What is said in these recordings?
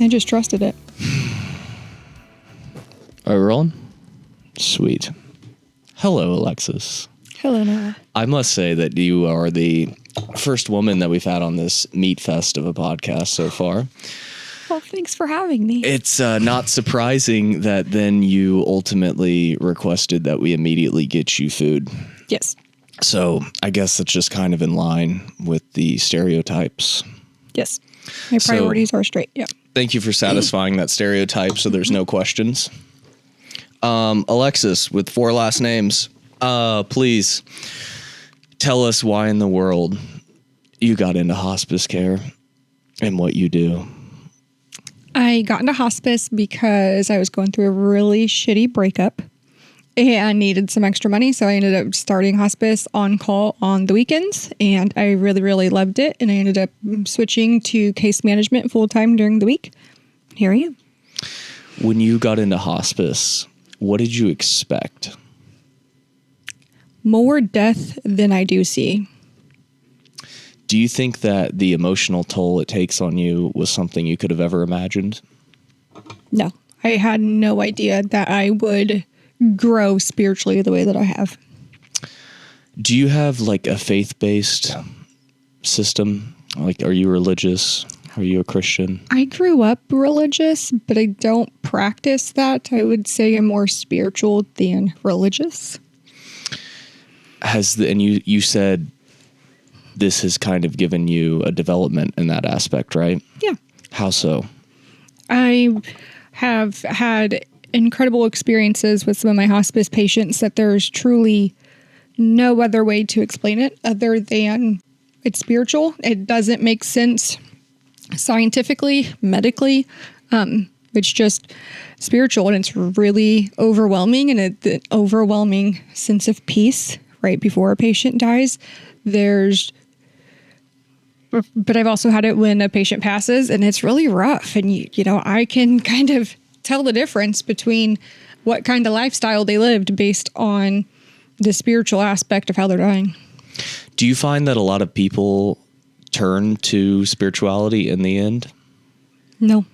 I just trusted it. Are we rolling? Sweet. Hello, Alexis. Hello, Noah. I must say that you are the first woman that we've had on this meat fest of a podcast so far. Well, thanks for having me. It's not surprising that then you ultimately requested that we immediately get you food. Yes. So I guess that's just kind of in line with the stereotypes. Yes. My priorities are straight. Yeah. Thank you for satisfying that stereotype so there's no questions. Alexis, with 4 last names, please tell us why in the world you got into hospice care and what you do. I got into hospice because I was going through a really shitty breakup and needed some extra money. So I ended up starting hospice on call on the weekends, and I really, really loved it. And I ended up switching to case management full time during the week. Here I am. When you got into hospice, what did you expect? More death than I do see. Do you think that the emotional toll it takes on you was something you could have ever imagined? No, I had no idea that I would grow spiritually the way that I have. Do you have like a faith-based system? Like, are you religious? Are you a Christian? I grew up religious, but I don't practice that. I would say I'm more spiritual than religious. And you said this has kind of given you a development in that aspect, right? Yeah. How so? I have had incredible experiences with some of my hospice patients that there's truly no other way to explain it other than it's spiritual. It doesn't make sense scientifically, medically. It's just spiritual, and it's really overwhelming, and an overwhelming sense of peace right before a patient dies. But I've also had it when a patient passes, and it's really rough. And, you know, I can kind of tell the difference between what kind of lifestyle they lived based on the spiritual aspect of how they're dying. Do you find that a lot of people turn to spirituality in the end? No.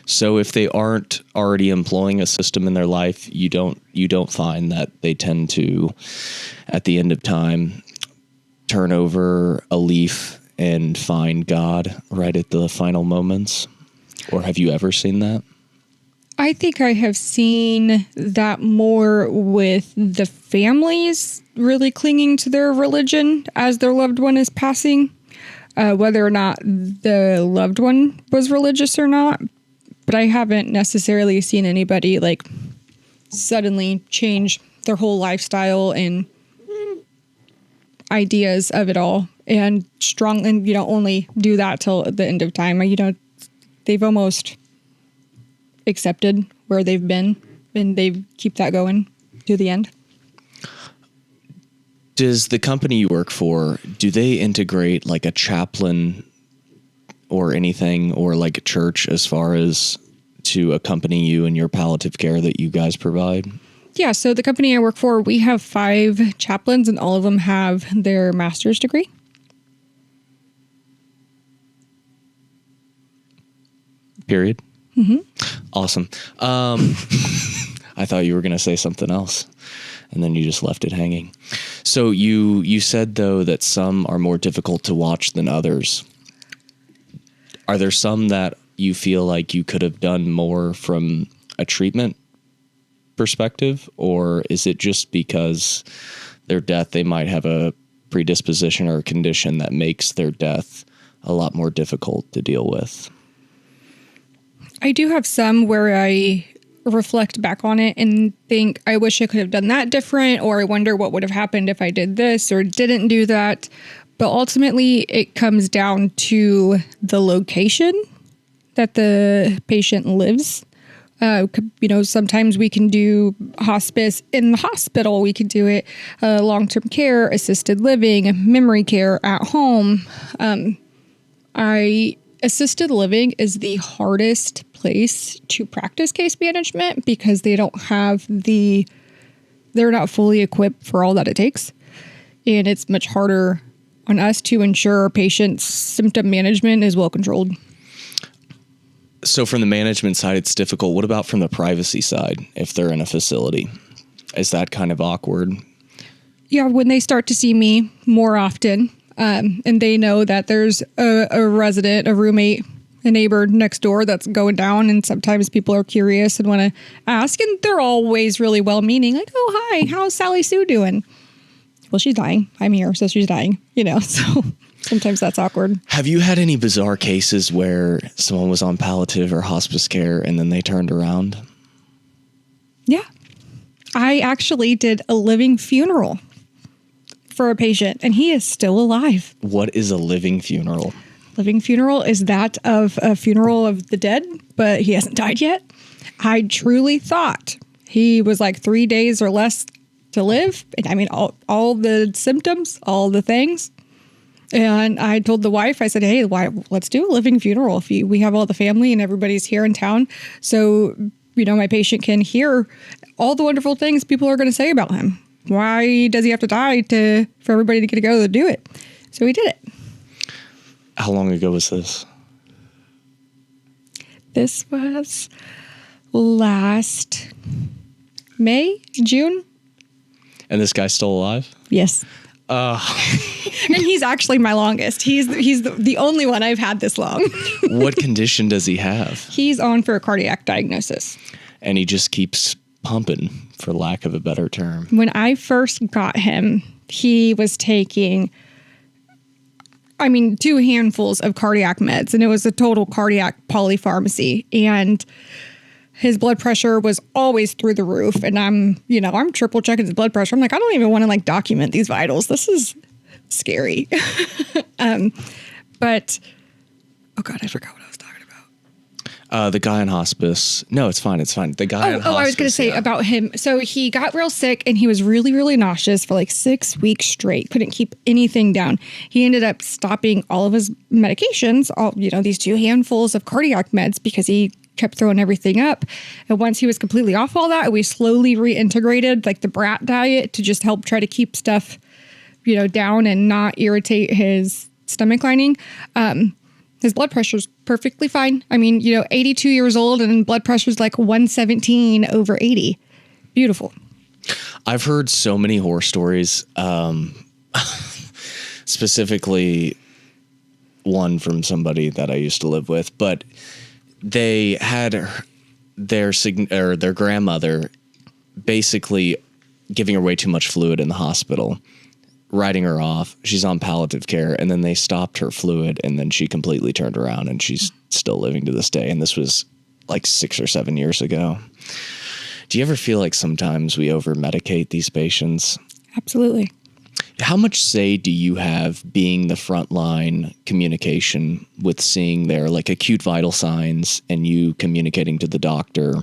So if they aren't already employing a system in their life, you don't find that they tend to, at the end of time, turn over a leaf and find God right at the final moments? Or have you ever seen that? I think I have seen that more with the families really clinging to their religion as their loved one is passing, whether or not the loved one was religious or not. But I haven't necessarily seen anybody like suddenly change their whole lifestyle and ideas of it all. And you don't only do that till the end of time. You know, they've almost accepted where they've been, and they keep that going to the end. Does the company you work for, do they integrate like a chaplain or anything, or like a church as far as to accompany you in your palliative care that you guys provide? Yeah, so the company I work for, we have 5 chaplains, and all of them have their master's degree. Period. Mm-hmm. Awesome. I thought you were going to say something else, and then you just left it hanging. So you said, though, that some are more difficult to watch than others. Are there some that you feel like you could have done more from a treatment perspective, or is it just because their death, they might have a predisposition or a condition that makes their death a lot more difficult to deal with? I do have some where I reflect back on it and think, I wish I could have done that different, or I wonder what would have happened if I did this or didn't do that. But ultimately, it comes down to the location that the patient lives. Sometimes we can do hospice in the hospital. We can do it long-term care, assisted living, memory care at home. Assisted living is the hardest place to practice case management because they're not fully equipped for all that it takes. And it's much harder on us to ensure our patient's symptom management is well controlled. So from the management side, it's difficult. What about from the privacy side, if they're in a facility? Is that kind of awkward? Yeah, when they start to see me more often, and they know that there's a resident, a roommate, a neighbor next door that's going down, and sometimes people are curious and want to ask, and they're always really well-meaning, like, oh, hi, how's Sally Sue doing? Well, she's dying. I'm here, so she's dying, so sometimes that's awkward. Have you had any bizarre cases where someone was on palliative or hospice care and then they turned around? Yeah. I actually did a living funeral for a patient, and he is still alive. What is a living funeral? Living funeral is that of a funeral of the dead, but he hasn't died yet. I truly thought he was like 3 days or less to live. And I mean, all the symptoms, all the things. And I told the wife, I said, hey, let's do a living funeral. We have all the family and everybody's here in town. So, my patient can hear all the wonderful things people are going to say about him. Why does he have to die for everybody to get to go to do it? So we did it. How long ago was this? This was last June. And this guy's still alive? Yes. And he's actually my longest. He's the only one I've had this long. What condition does he have? He's on for a cardiac diagnosis. And he just keeps pumping, for lack of a better term. When I first got him, he was taking, 2 handfuls of cardiac meds, and it was a total cardiac polypharmacy. And his blood pressure was always through the roof. And I'm triple checking his blood pressure. I'm like, I don't even want to document these vitals. This is scary. But, oh God, I forgot what I was talking about. The guy in hospice. No, it's fine. The guy in hospice. I was going to say about him. So he got real sick and he was really, really nauseous for 6 weeks straight. Couldn't keep anything down. He ended up stopping all of his medications, these 2 handfuls of cardiac meds, because he kept throwing everything up. And once he was completely off all that, we slowly reintegrated the brat diet to just help try to keep stuff, down and not irritate his stomach lining. His blood pressure's perfectly fine. 82 years old and blood pressure's 117 over 80. Beautiful. I've heard so many horror stories, specifically one from somebody that I used to live with, but they had their grandmother basically giving her way too much fluid in the hospital, writing her off. She's on palliative care, and then they stopped her fluid, and then she completely turned around, and she's still living to this day. And this was 6 or 7 years ago. Do you ever feel like sometimes we over-medicate these patients? Absolutely. How much say do you have being the frontline communication with seeing their acute vital signs and you communicating to the doctor?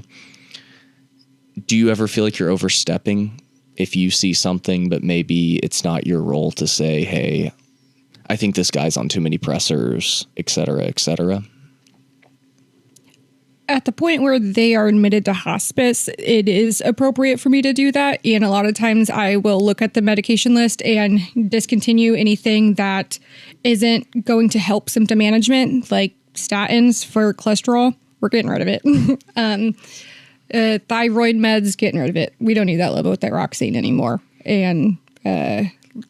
Do you ever feel like you're overstepping if you see something, but maybe it's not your role to say, hey, I think this guy's on too many pressors, et cetera, et cetera? At the point where they are admitted to hospice, it is appropriate for me to do that. And a lot of times I will look at the medication list and discontinue anything that isn't going to help symptom management, like statins for cholesterol. We're getting rid of it. Thyroid meds, getting rid of it. We don't need that levothyroxine anymore. And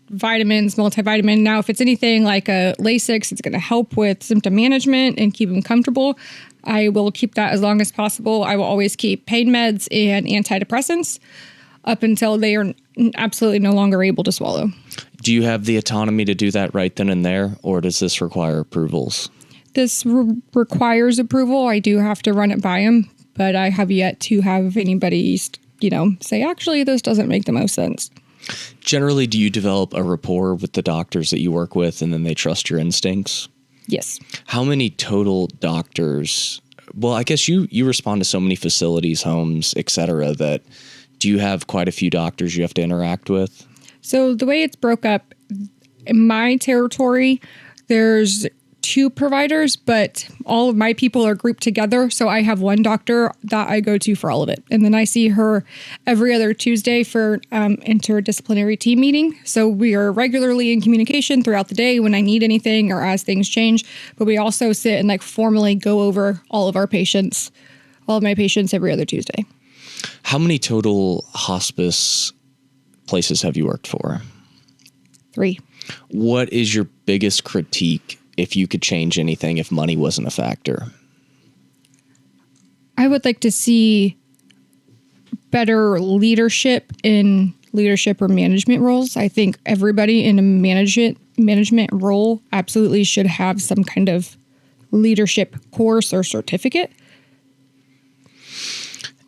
vitamins, multivitamin. Now, if it's anything like a Lasix, it's going to help with symptom management and keep them comfortable. I will keep that as long as possible. I will always keep pain meds and antidepressants up until they are absolutely no longer able to swallow. Do you have the autonomy to do that right then and there, or does this require approvals? This requires approval. I do have to run it by him, but I have yet to have anybody, say, actually, this doesn't make the most sense. Generally, do you develop a rapport with the doctors that you work with and then they trust your instincts? Yes. How many total doctors? Well, I guess you respond to so many facilities, homes, et cetera, that do you have quite a few doctors you have to interact with? So the way it's broke up, in my territory, there's 2 providers, but all of my people are grouped together. So I have one doctor that I go to for all of it. And then I see her every other Tuesday for interdisciplinary team meeting. So we are regularly in communication throughout the day when I need anything or as things change. But we also sit and like formally go over all of my patients every other Tuesday. How many total hospice places have you worked for? 3. What is your biggest critique if you could change anything, if money wasn't a factor? I would like to see better leadership in leadership or management roles. I think everybody in a management role absolutely should have some kind of leadership course or certificate.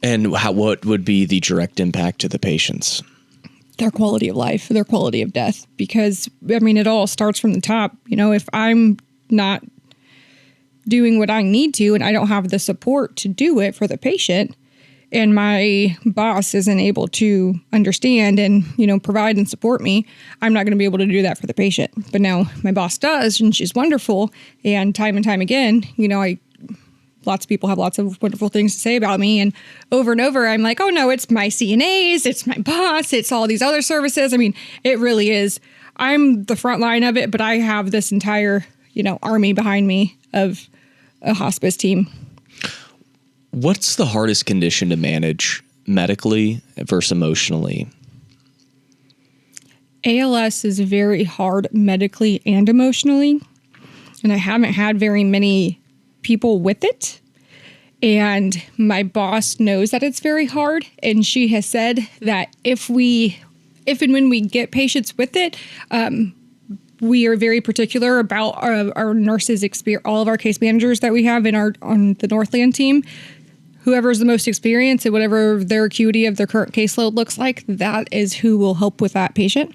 And what would be the direct impact to the patients? Their quality of life, their quality of death. Because, I mean, it all starts from the top. You know, if I'm not doing what I need to and I don't have the support to do it for the patient, and my boss isn't able to understand and, you know, provide and support me, I'm not going to be able to do that for the patient. But now my boss does, and she's wonderful. And time again, you know, lots of people have lots of wonderful things to say about me. And over, I'm like, oh no, it's my CNAs, it's my boss, it's all these other services. I mean, it really is. I'm the front line of it, but I have this entire, you know, army behind me of a hospice team. What's the hardest condition to manage medically versus emotionally? ALS is very hard medically and emotionally. And I haven't had very many people with it. And my boss knows that it's very hard. And she has said that if and when we get patients with it, we are very particular about our nurses' experience, all of our case managers that we have on the Northland team. Whoever's the most experienced and whatever their acuity of their current caseload looks like, that is who will help with that patient.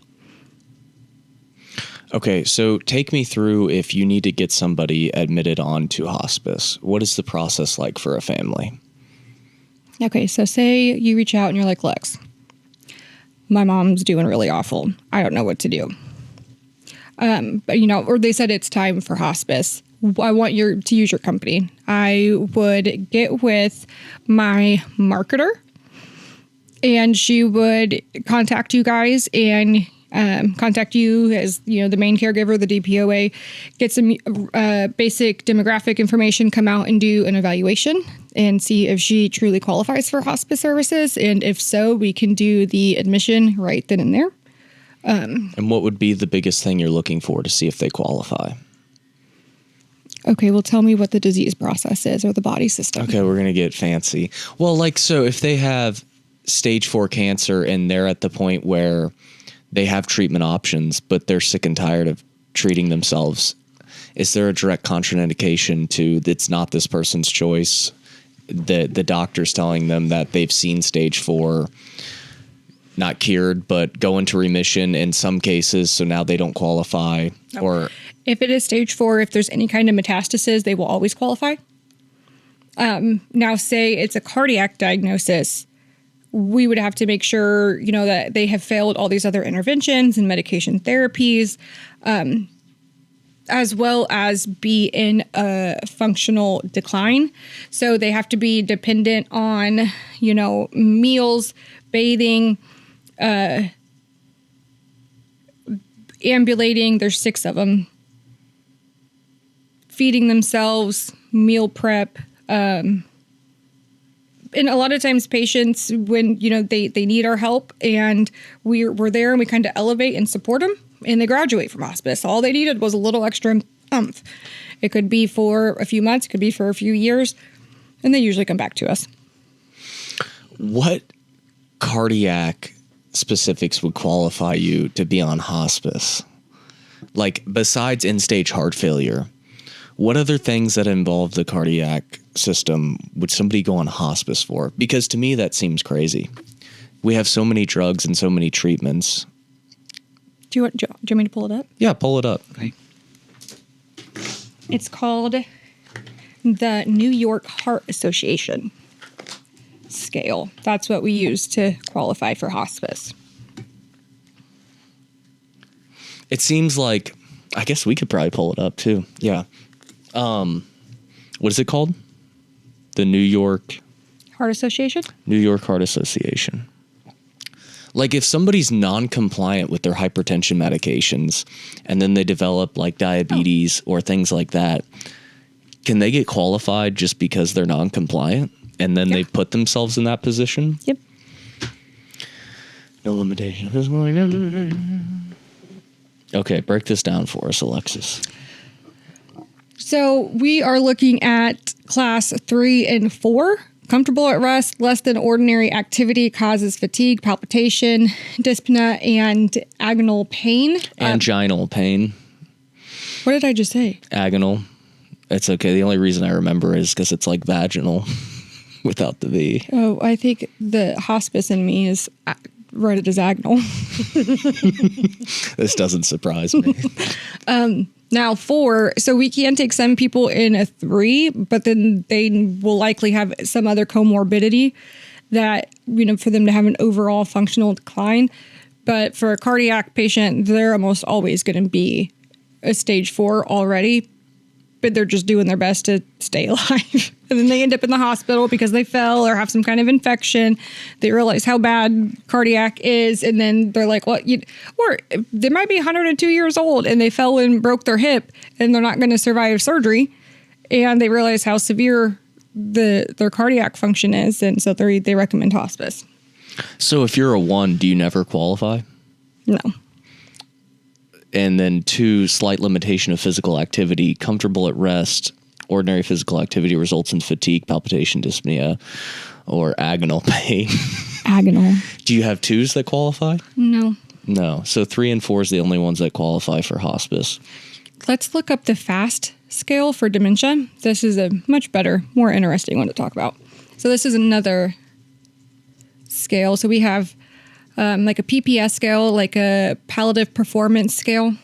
Okay, so take me through if you need to get somebody admitted onto hospice. What is the process like for a family? Okay, so say you reach out and you're like, Lex, my mom's doing really awful. I don't know what to do. But, you know, or they said it's time for hospice. I want to use your company. I would get with my marketer and she would contact you guys and contact you as, you know, the main caregiver, the DPOA, get some basic demographic information, come out and do an evaluation and see if she truly qualifies for hospice services. And if so, we can do the admission right then and there. And what would be the biggest thing you're looking for to see if they qualify? Okay, well, tell me what the disease process is or the body system. Okay, we're going to get fancy. Well, like, so if they have stage 4 cancer and they're at the point where they have treatment options, but they're sick and tired of treating themselves, is there a direct contraindication to it's not this person's choice? The doctor's telling them that they've seen stage 4, not cured, but go into remission in some cases, so now they don't qualify. No. Or if it is stage 4, if there's any kind of metastasis, they will always qualify. Now, say it's a cardiac diagnosis, we would have to make sure, you know, that they have failed all these other interventions and medication therapies, as well as be in a functional decline. So they have to be dependent on, you know, meals, bathing, ambulating. There's 6 of them. Feeding themselves, meal prep. And a lot of times patients, when, you know, they need our help and we're there and we kind of elevate and support them and they graduate from hospice. All they needed was a little extra oomph. It could be for a few months, it could be for a few years, and they usually come back to us. What cardiac specifics would qualify you to be on hospice? Like, besides end-stage heart failure, what other things that involve the cardiac system would somebody go on hospice for? Because to me, that seems crazy. We have so many drugs and so many treatments. Do you want me to pull it up? Yeah, pull it up. Okay. It's called the New York Heart Association scale. That's what we use to qualify for hospice. It seems like, I guess we could probably pull it up too. Yeah. What is it called? The New York Heart Association? New York Heart Association. Like if somebody's non-compliant with their hypertension medications and then they develop like diabetes or things like that, can they get qualified just because they're non-compliant and then they put themselves in that position? Yep. No limitation. Okay, break this down for us, Alexis. So we are looking at class 3 and 4. Comfortable at rest, less than ordinary activity causes fatigue, palpitation, dyspnea, and agonal pain. Anginal pain. What did I just say? Agonal. It's okay. The only reason I remember is because it's like vaginal without the V. Oh, I think the hospice in me is read it as agonal. This doesn't surprise me. Now 4, so we can take some people in a 3, but then they will likely have some other comorbidity that, for them to have an overall functional decline. But for a cardiac patient, they're almost always going to be a stage 4 already, but they're just doing their best to stay alive. And then they end up in the hospital because they fell or have some kind of infection. They realize how bad cardiac is. And then they're like, or they might be 102 years old and they fell and broke their hip and they're not going to survive surgery. And they realize how severe their cardiac function is. And so they recommend hospice. So if you're a 1, do you never qualify? No. And then 2, slight limitation of physical activity, comfortable at rest. Ordinary physical activity results in fatigue, palpitation, dyspnea, or agonal pain. Agonal. Do you have 2s that qualify? No. No. So 3 and 4 is the only ones that qualify for hospice. Let's look up the FAST scale for dementia. This is a much better, more interesting one to talk about. So this is another scale. So we have like a PPS scale, like a palliative performance scale.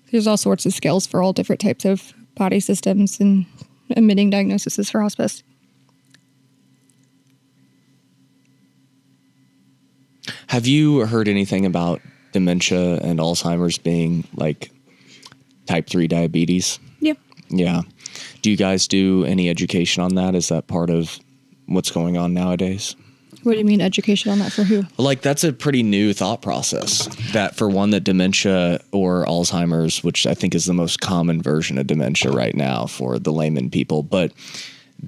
There's all sorts of scales for all different types of body systems and admitting diagnoses for hospice. Have you heard anything about dementia and Alzheimer's being like type 3 diabetes? Yep. Yeah. Do you guys do any education on that? Is that part of what's going on nowadays? What do you mean education on that for who? Like that's a pretty new thought process that for one, that dementia or Alzheimer's, which I think is the most common version of dementia right now for the layman people. But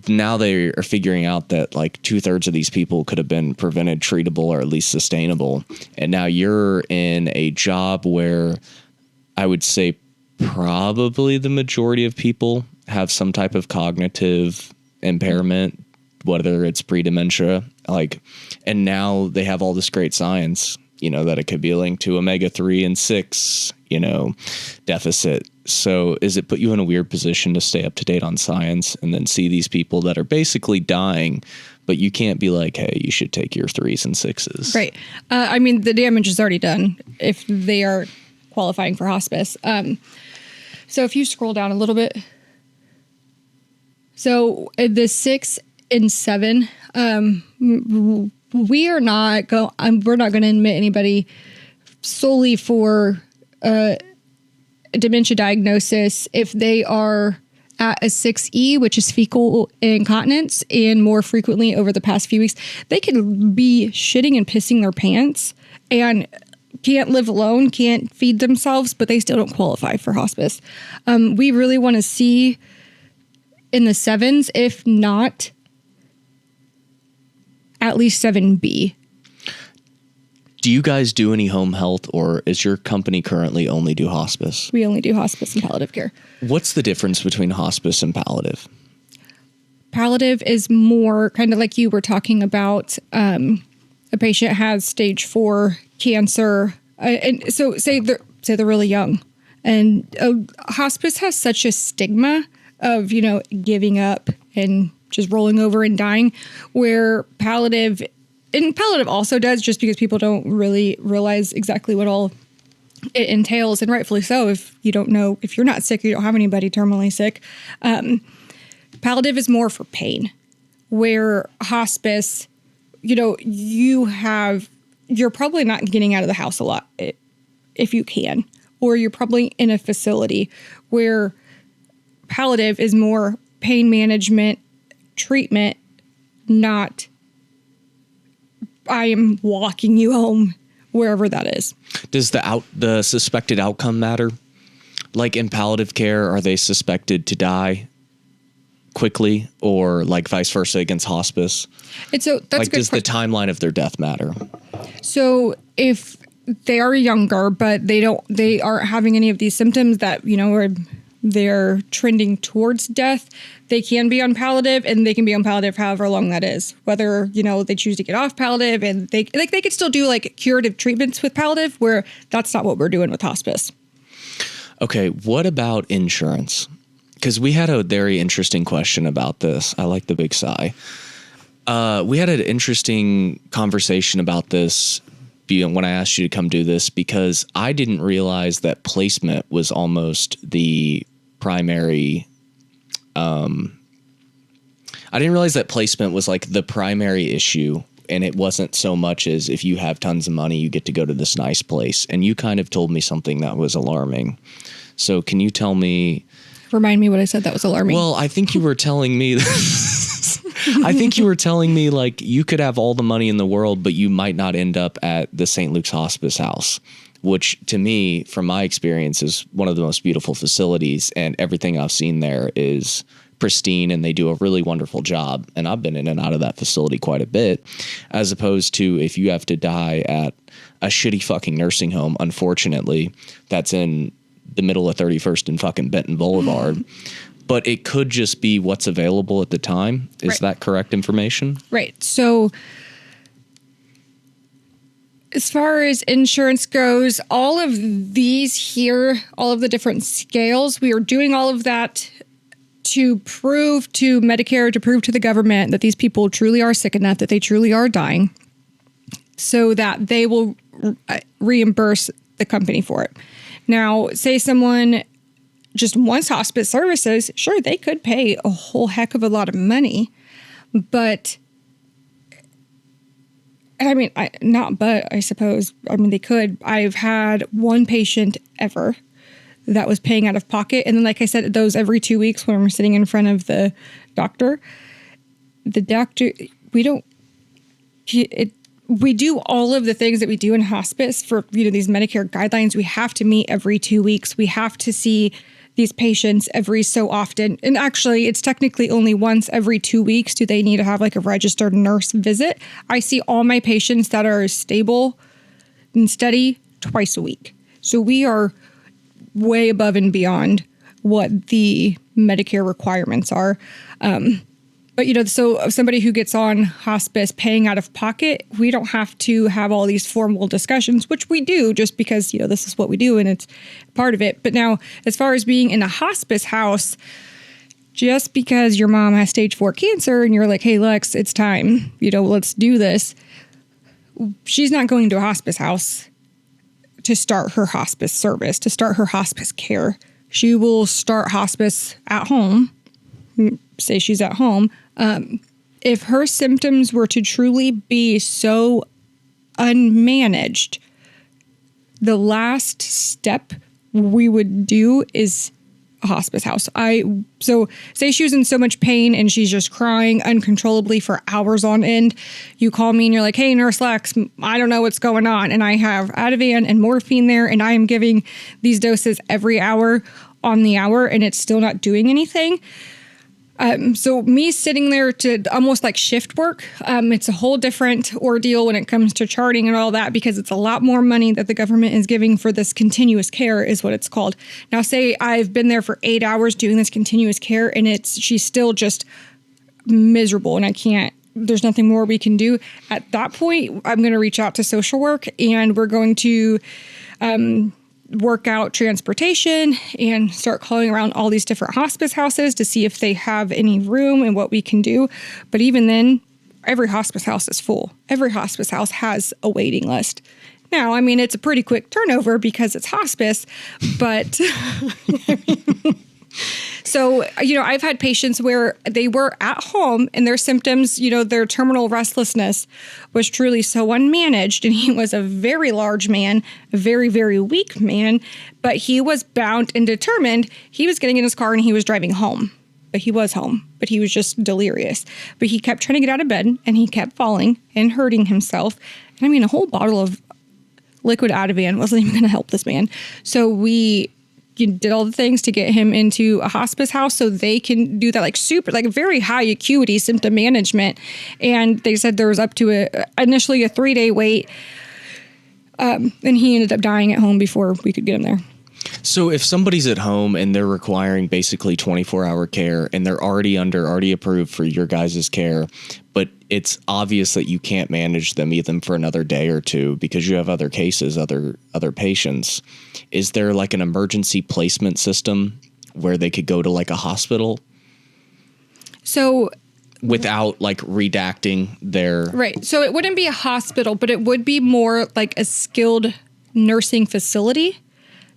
now they are figuring out that like 2/3 of these people could have been prevented, treatable, or at least sustainable. And now you're in a job where I would say probably the majority of people have some type of cognitive impairment, whether it's pre-dementia, and now they have all this great science, that it could be linked to omega-3 and 6, deficit. So is it put you in a weird position to stay up to date on science and then see these people that are basically dying, but you can't be like, hey, you should take your 3s and 6s. Right. I mean, the damage is already done if they are qualifying for hospice. So if you scroll down a little bit. So the 6 and 7, we're not going to admit anybody solely for dementia diagnosis if they are at a 6E, which is fecal incontinence, and more frequently over the past few weeks, they can be shitting and pissing their pants and can't live alone, can't feed themselves, but they still don't qualify for hospice. We really want to see in the 7s, if not at least 7B. Do you guys do any home health, or is your company currently only do hospice? We only do hospice and palliative care. What's the difference between hospice and palliative? Palliative is more kind of like you were talking about. A patient has stage 4 cancer, and so say they're really young, and hospice has such a stigma of giving up and just rolling over and dying, where palliative also does, just because people don't really realize exactly what all it entails, and rightfully so. If you don't know, if you're not sick, or you don't have anybody terminally sick. Palliative is more for pain, where hospice, you're probably not getting out of the house a lot if you can, or you're probably in a facility where palliative is more pain management, treatment, not I am walking you home, wherever that is. Does the suspected outcome matter? Like in palliative care, are they suspected to die quickly, or like vice versa against hospice? That's like, does the timeline of their death matter? So if they are younger, but they aren't having any of these symptoms that, they're trending towards death, they can be on palliative, and they can be on palliative however long that is. Whether, they choose to get off palliative, and they could still do like curative treatments with palliative, where that's not what we're doing with hospice. Okay, what about insurance? Because we had a very interesting question about this. I like the big sigh. We had an interesting conversation about this when I asked you to come do this, because I didn't realize that placement was almost the primary. I didn't realize that placement was like the primary issue, and it wasn't so much as if you have tons of money, you get to go to this nice place. And you kind of told me something that was alarming. So can you tell me? Remind me what I said that was alarming. Well, I think you were telling me like you could have all the money in the world, but you might not end up at the St. Luke's Hospice House, which to me, from my experience, is one of the most beautiful facilities, and everything I've seen there is pristine, and they do a really wonderful job. And I've been in and out of that facility quite a bit, as opposed to if you have to die at a shitty fucking nursing home, unfortunately, that's in the middle of 31st and fucking Benton Boulevard. But it could just be what's available at the time. Is that correct information? Right. So as far as insurance goes, all of these here, all of the different scales, we are doing all of that to prove to Medicare, to prove to the government that these people truly are sick enough, that they truly are dying, so that they will reimburse the company for it. Now, say someone just wants hospice services, sure, they could pay a whole heck of a lot of money, but I suppose they could. I've had one patient ever that was paying out of pocket. And then, like I said, those every 2 weeks when we're sitting in front of the doctor, we do all of the things that we do in hospice for, these Medicare guidelines. We have to meet every 2 weeks. We have to see these patients every so often. And actually, it's technically only once every 2 weeks do they need to have like a registered nurse visit. I see all my patients that are stable and steady twice a week. So we are way above and beyond what the Medicare requirements are. But, so somebody who gets on hospice paying out of pocket, we don't have to have all these formal discussions, which we do just because, this is what we do and it's part of it. But now, as far as being in a hospice house, just because your mom has stage 4 cancer and you're like, hey, Lex, it's time, let's do this. She's not going to a hospice house to start her hospice service, to start her hospice care. She will start hospice at home. Say she's at home. If her symptoms were to truly be so unmanaged, the last step we would do is a hospice house. So say she was in so much pain and she's just crying uncontrollably for hours on end. You call me and you're like, hey, Nurse Lex, I don't know what's going on. And I have Ativan and morphine there, and I am giving these doses every hour on the hour, and it's still not doing anything. So me sitting there to almost like shift work, it's a whole different ordeal when it comes to charting and all that, because it's a lot more money that the government is giving for this continuous care is what it's called. Now, say I've been there for 8 hours doing this continuous care and she's still just miserable and there's nothing more we can do. At that point, I'm going to reach out to social work, and we're going to, work out transportation and start calling around all these different hospice houses to see if they have any room and what we can do. But even then, every hospice house is full. Every hospice house has a waiting list. Now, it's a pretty quick turnover because it's hospice, but So, I've had patients where they were at home and their symptoms, their terminal restlessness was truly so unmanaged. And he was a very large man, a very, very weak man, but he was bound and determined. He was getting in his car and he was driving home. But he was home, but he was just delirious. But he kept trying to get out of bed and he kept falling and hurting himself. And a whole bottle of liquid Ativan wasn't even going to help this man. So we did all the things to get him into a hospice house so they can do that very high acuity symptom management. And they said there was up to initially a 3-day wait. And he ended up dying at home before we could get him there. So if somebody's at home and they're requiring basically 24-hour care and they're already approved for your guys' care, but it's obvious that you can't manage them even for another day or two because you have other cases, other patients, is there like an emergency placement system where they could go to like a hospital? So without like redacting their... Right. So it wouldn't be a hospital, but it would be more like a skilled nursing facility.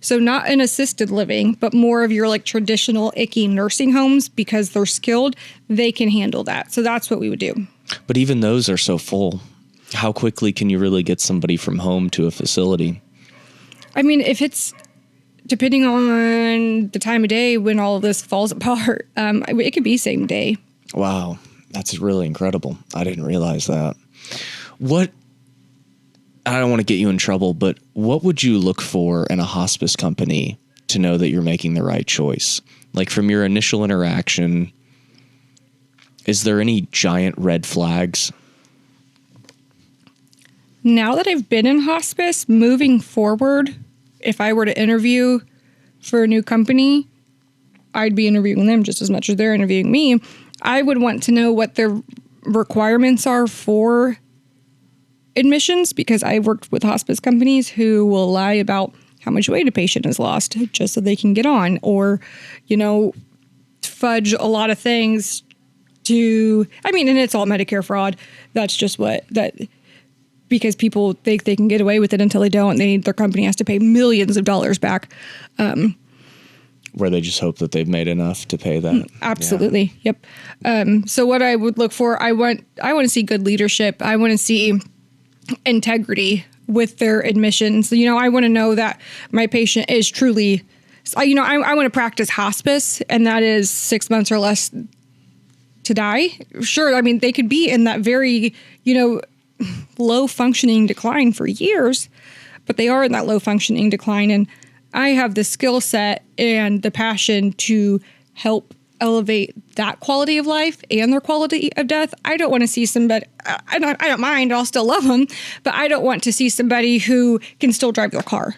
So not an assisted living, but more of your like traditional icky nursing homes because they're skilled. They can handle that. So that's what we would do. But even those are so full. How quickly can you really get somebody from home to a facility? If it's depending on the time of day when all of this falls apart, it could be same day. Wow. That's really incredible. I didn't realize that. I don't want to get you in trouble, but what would you look for in a hospice company to know that you're making the right choice? Like from your initial interaction, is there any giant red flags? Now that I've been in hospice, moving forward, if I were to interview for a new company, I'd be interviewing them just as much as they're interviewing me. I would want to know what their requirements are for admissions because I've worked with hospice companies who will lie about how much weight a patient has lost just so they can get on or, fudge a lot of things and it's all Medicare fraud. That's just because people think they can get away with it until they don't. Their company has to pay millions of dollars back. Where they just hope that they've made enough to pay that. Absolutely. Yeah. Yep. So what I would look for, I want to see good leadership. I want to see integrity with their admissions. I want to know that my patient is truly, I want to practice hospice and that is 6 months or less to die. Sure. They could be in that very, low functioning decline for years, but they are in that low functioning decline. And I have the skill set and the passion to help elevate that quality of life and their quality of death. I don't want to see somebody, I don't mind, I'll still love them, but I don't want to see somebody who can still drive their car.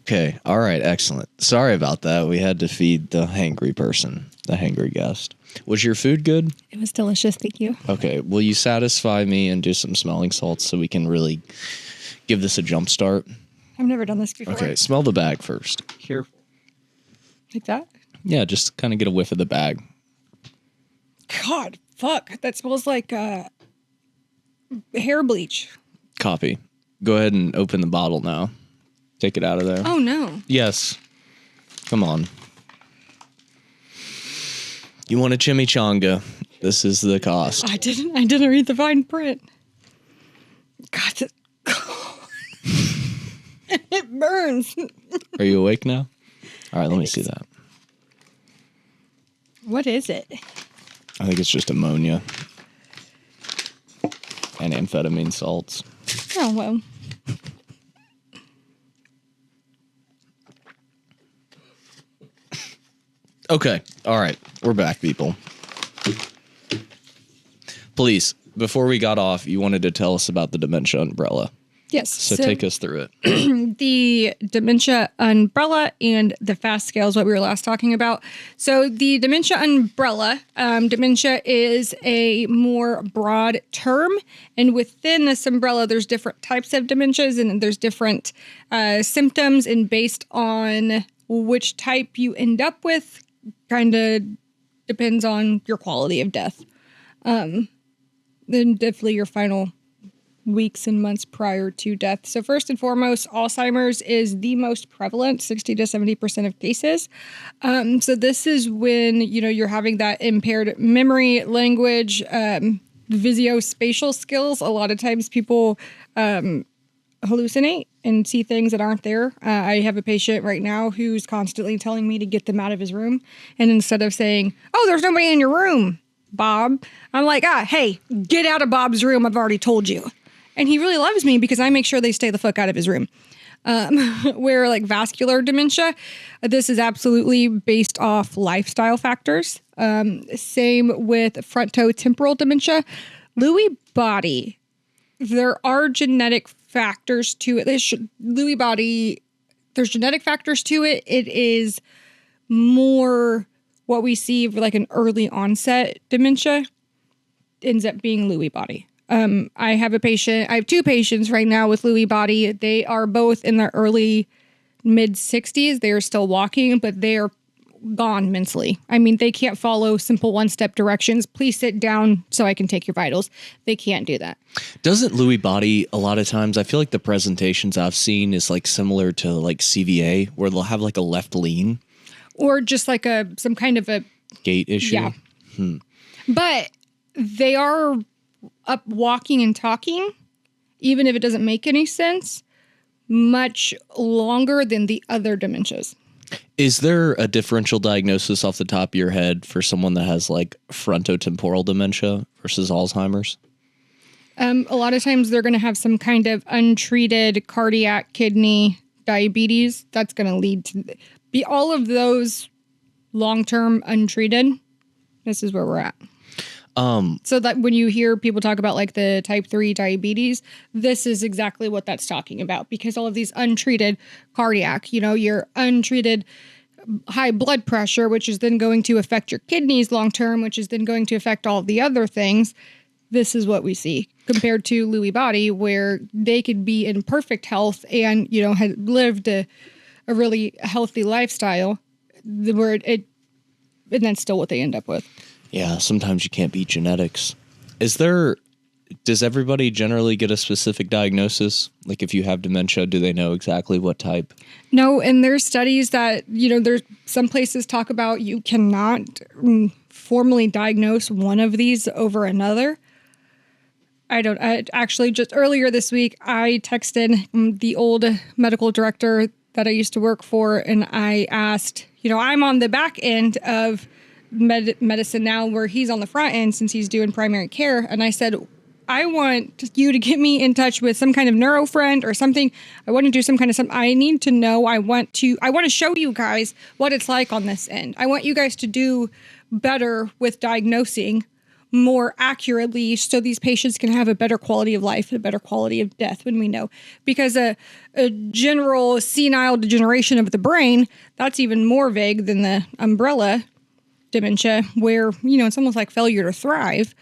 Okay. All right. Excellent. Sorry about that. We had to feed the hangry person, the hangry guest. Was your food good? It was delicious. Thank you. Okay. Will you satisfy me and do some smelling salts so we can really give this a jump start? I've never done this before. Okay. Smell the bag first. Here. Like that? Yeah, just kind of get a whiff of the bag. God, fuck. That smells like hair bleach. Copy. Go ahead and open the bottle now. Take it out of there. Oh, no. Yes. Come on. You want a chimichanga. This is the cost. I didn't read the fine print. God, it burns. Are you awake now? All right, let me see that. What is it? I think it's just ammonia and amphetamine salts. Oh, well. Okay. All right. We're back, people. Please, before we got off, you wanted to tell us about the dementia umbrella. Yes. So take us through it. The dementia umbrella and the FAST scale is what we were last talking about. So the dementia umbrella, dementia is a more broad term. And within this umbrella, there's different types of dementias and there's different symptoms. And based on which type you end up with, kind of depends on your quality of death. Then definitely your final weeks and months prior to death. So first and foremost, Alzheimer's is the most prevalent, 60 to 70% of cases. So this is when, you're having that impaired memory, language, visuospatial skills. A lot of times people hallucinate and see things that aren't there. I have a patient right now who's constantly telling me to get them out of his room. And instead of saying, "Oh, there's nobody in your room, Bob," I'm like, "Hey, get out of Bob's room. I've already told you." And he really loves me because I make sure they stay the fuck out of his room. Where like vascular dementia, this is absolutely based off lifestyle factors. Same with frontotemporal dementia. Lewy body, there are genetic factors to it. Lewy body, there's genetic factors to it. It is more what we see for like an early onset dementia ends up being Lewy body. I have two patients right now with Lewy body. They are both in their early mid 60s. They are still walking, but they are gone mentally. I mean, they can't follow simple one-step directions. Please sit down so I can take your vitals. They can't do that. Doesn't Lewy body, a lot of times, I feel like the presentations I've seen is like similar to like CVA, where they'll have like a left lean. Or just like some kind of a gait issue. Yeah. But they are up walking and talking, even if it doesn't make any sense, much longer than the other dementias. Is there a differential diagnosis off the top of your head for someone that has like frontotemporal dementia versus Alzheimer's? A lot of times they're going to have some kind of untreated cardiac, kidney, diabetes. That's going to lead to be all of those long-term untreated. This is where we're at. So that when you hear people talk about like the type 3 diabetes, this is exactly what that's talking about, because all of these untreated cardiac, your untreated high blood pressure, which is then going to affect your kidneys long-term, which is then going to affect all of the other things. This is what we see compared to Lewy body, where they could be in perfect health and, had lived a really healthy lifestyle, and that's still what they end up with. Yeah, sometimes you can't beat genetics. Does everybody generally get a specific diagnosis? Like if you have dementia, do they know exactly what type? No, and there's studies that, there's some places talk about you cannot formally diagnose one of these over another. I actually just earlier this week, I texted the old medical director that I used to work for, and I asked, I'm on the back end of medicine now where he's on the front end since he's doing primary care. And I said, I want you to get me in touch with some kind of neuro friend or something. I want to do some kind of something. I need to know. I want to show you guys what it's like on this end. I want you guys to do better with diagnosing more accurately so these patients can have a better quality of life, a better quality of death when we know. Because a general senile degeneration of the brain, that's even more vague than the umbrella dementia, where, it's almost like failure to thrive.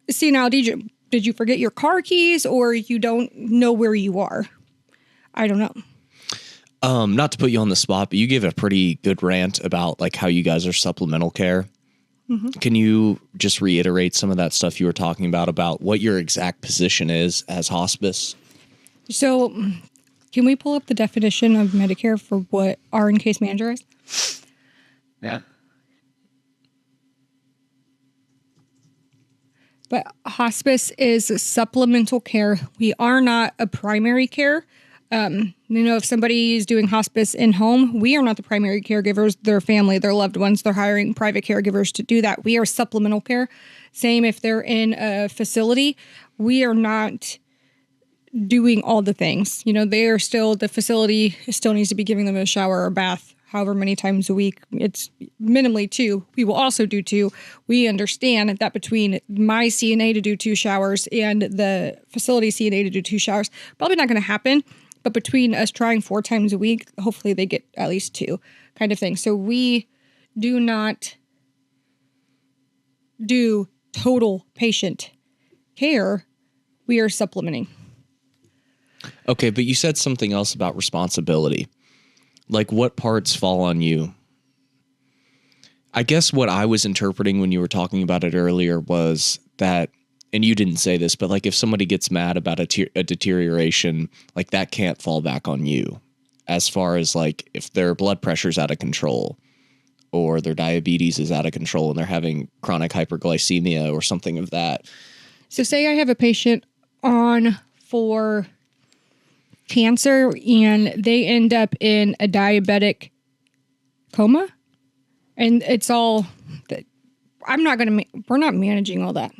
Senile did you forget your car keys, or you don't know where you are? I don't know. Not to put you on the spot, but you gave a pretty good rant about like how you guys are supplemental care. Mm-hmm. Can you just reiterate some of that stuff you were talking about what your exact position is as hospice? So can we pull up the definition of Medicare for what RN case manager is? Yeah. But hospice is supplemental care. We are not a primary care. If somebody is doing hospice in home, we are not the primary caregivers, their family, their loved ones. They're hiring private caregivers to do that. We are supplemental care. Same if they're in a facility. We are not doing all the things. The facility still needs to be giving them a shower or bath however many times a week. It's minimally 2. We will also do 2. We understand that between my CNA to do 2 showers and the facility CNA to do 2 showers, probably not going to happen. But between us trying 4 times a week, hopefully they get at least 2 kind of thing. So we do not do total patient care. We are supplementing. Okay, but you said something else about responsibility. Like, what parts fall on you? I guess what I was interpreting when you were talking about it earlier was that and you didn't say this, but like if somebody gets mad about a deterioration, like that can't fall back on you. As far as like if their blood pressure's out of control or their diabetes is out of control and they're having chronic hyperglycemia or something of that. So say I have a patient on for cancer and they end up in a diabetic coma, and it's all that we're not managing all that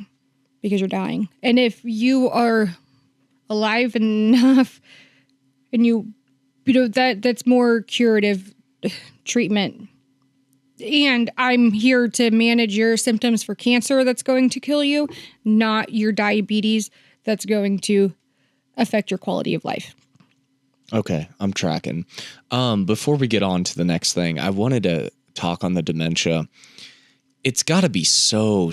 because you're dying. And if you are alive enough and you know that's more curative treatment. And I'm here to manage your symptoms for cancer that's going to kill you, not your diabetes that's going to affect your quality of life. Okay, I'm tracking. Before we get on to the next thing, I wanted to talk on the dementia. It's got to be so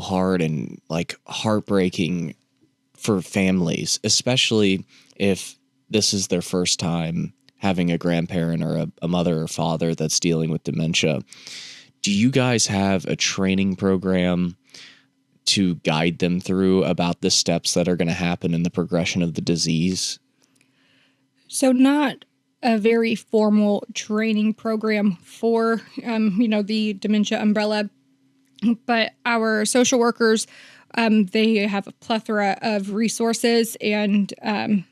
hard and like heartbreaking for families, especially if this is their first time having a grandparent or a mother or father that's dealing with dementia. Do you guys have a training program to guide them through about the steps that are going to happen in the progression of the disease? So not a very formal training program for, the dementia umbrella, but our social workers, they have a plethora of resources, and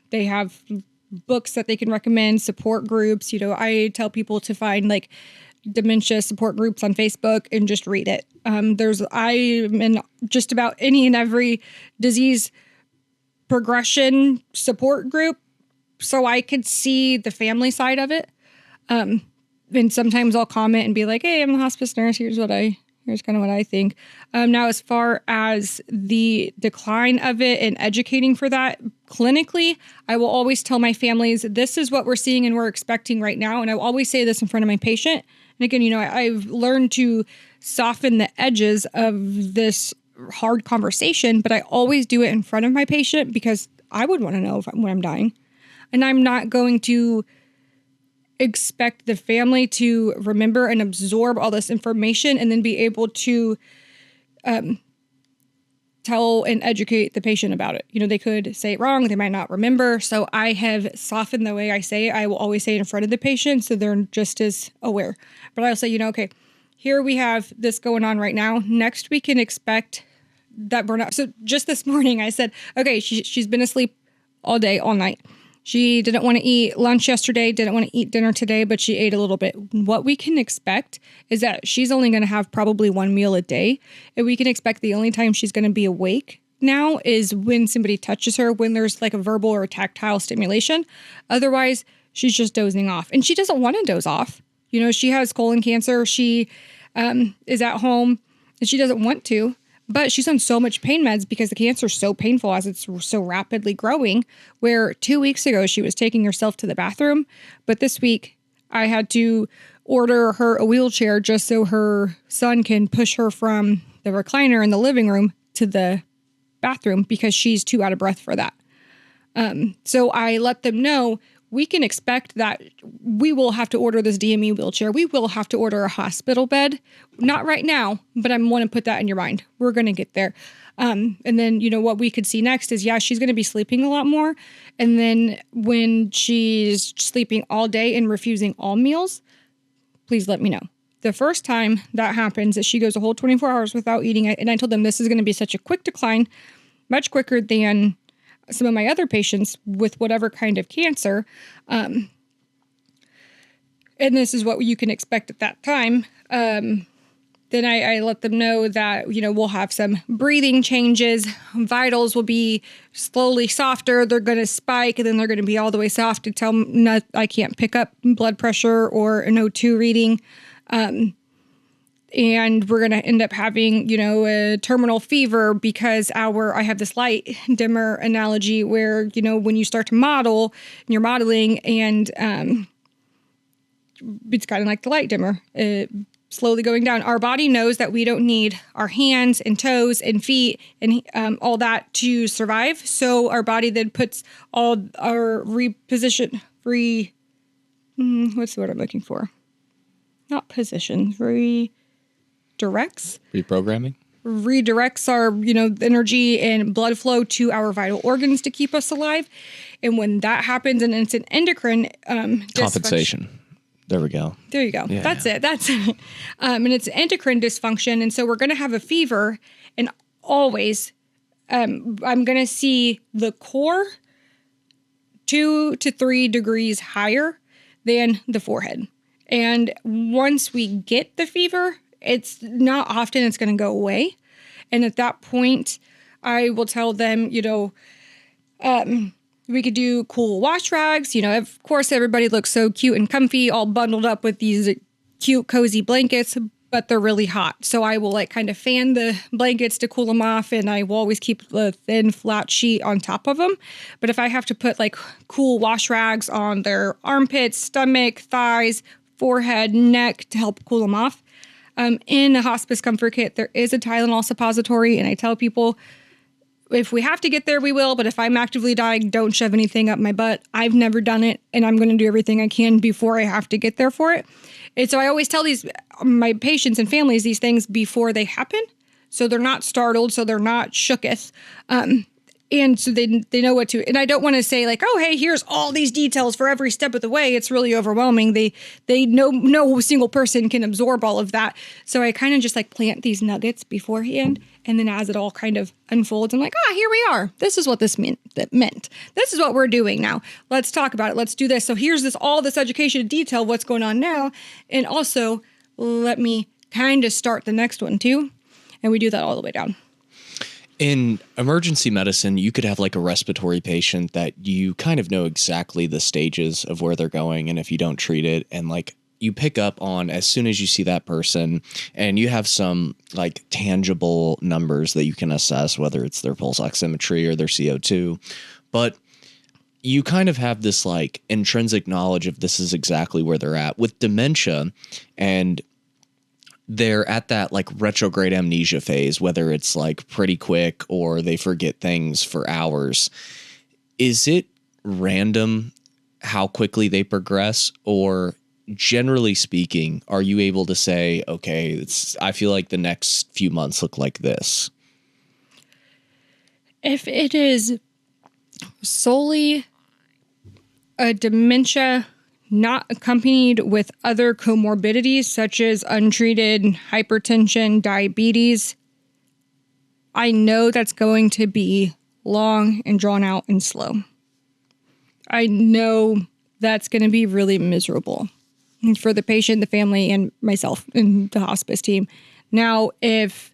they have books that they can recommend, support groups. I tell people to find like dementia support groups on Facebook and just read it. I'm in just about any and every disease progression support group, so I could see the family side of it. And sometimes I'll comment and be like, hey, I'm the hospice nurse. Here's kind of what I think. Now, as far as the decline of it and educating for that clinically, I will always tell my families, this is what we're seeing and we're expecting right now. And I will always say this in front of my patient. And again, I've learned to soften the edges of this hard conversation, but I always do it in front of my patient because I would want to know when I'm dying. And I'm not going to expect the family to remember and absorb all this information and then be able to tell and educate the patient about it. They could say it wrong. They might not remember. So I have softened the way I say it. I will always say it in front of the patient so they're just as aware. But I'll say, okay, here we have this going on right now. Next, we can expect that we're not. So just this morning I said, okay, she's been asleep all day, all night. She didn't want to eat lunch yesterday, didn't want to eat dinner today, but she ate a little bit. What we can expect is that she's only going to have probably one meal a day. And we can expect the only time she's going to be awake now is when somebody touches her, when there's like a verbal or tactile stimulation. Otherwise, she's just dozing off. And she doesn't want to doze off. She has colon cancer. She is at home and she doesn't want to. But she's on so much pain meds because the cancer is so painful as it's so rapidly growing, where 2 weeks ago she was taking herself to the bathroom. But this week I had to order her a wheelchair just so her son can push her from the recliner in the living room to the bathroom because she's too out of breath for that. So I let them know we can expect that we will have to order this DME wheelchair. We will have to order a hospital bed. Not right now, but I want to put that in your mind. We're going to get there. And then, what we could see next is, she's going to be sleeping a lot more. And then when she's sleeping all day and refusing all meals, please let me know. The first time that happens is she goes a whole 24 hours without eating it. And I told them this is going to be such a quick decline, much quicker than some of my other patients with whatever kind of cancer. And this is what you can expect at that time. Then I let them know that, we'll have some breathing changes. Vitals will be slowly softer. They're going to spike and then they're going to be all the way soft until I can't pick up blood pressure or an O2 reading. And we're going to end up having, a terminal fever because I have this light dimmer analogy where, when you start to model, you're modeling and it's kind of like the light dimmer, slowly going down. Our body knows that we don't need our hands and toes and feet and all that to survive. So our body then puts all our what's the word I'm looking for? Not position, directs. Reprogramming? redirects our, energy and blood flow to our vital organs to keep us alive. And when that happens, and it's an endocrine compensation. There we go. There you go. Yeah, That's it. And it's endocrine dysfunction. And so we're going to have a fever, and always I'm going to see the core 2 to 3 degrees higher than the forehead. And once we get the fever, it's not often it's going to go away. And at that point, I will tell them, we could do cool wash rags. Of course, everybody looks so cute and comfy, all bundled up with these cute, cozy blankets, but they're really hot. So I will kind of fan the blankets to cool them off, and I will always keep the thin, flat sheet on top of them. But if I have to put cool wash rags on their armpits, stomach, thighs, forehead, neck to help cool them off, in a hospice comfort kit, there is a Tylenol suppository, and I tell people, if we have to get there, we will. But if I'm actively dying, don't shove anything up my butt. I've never done it, and I'm going to do everything I can before I have to get there for it. And so I always tell my patients and families these things before they happen, so they're not startled, so they're not shooketh. And so they know what to, and I don't want to say oh, hey, here's all these details for every step of the way. It's really overwhelming. They know no single person can absorb all of that. So I kind of just plant these nuggets beforehand. And then as it all kind of unfolds, I'm here we are. This is what this meant. This is what we're doing now. Let's talk about it. Let's do this. So here's all this education in detail, what's going on now. And also let me kind of start the next one too. And we do that all the way down. In emergency medicine, you could have a respiratory patient that you kind of know exactly the stages of where they're going. And if you don't treat it, and you pick up on as soon as you see that person, and you have some tangible numbers that you can assess, whether it's their pulse oximetry or their CO2. But you kind of have this intrinsic knowledge of this is exactly where they're at. With dementia, and they're at that retrograde amnesia phase, whether it's pretty quick or they forget things for hours. Is it random how quickly they progress, or generally speaking, are you able to say, okay, I feel like the next few months look like this? If it is solely a dementia not accompanied with other comorbidities such as untreated hypertension, diabetes, I know that's going to be long and drawn out and slow. I know that's going to be really miserable for the patient, the family, and myself and the hospice team. Now, if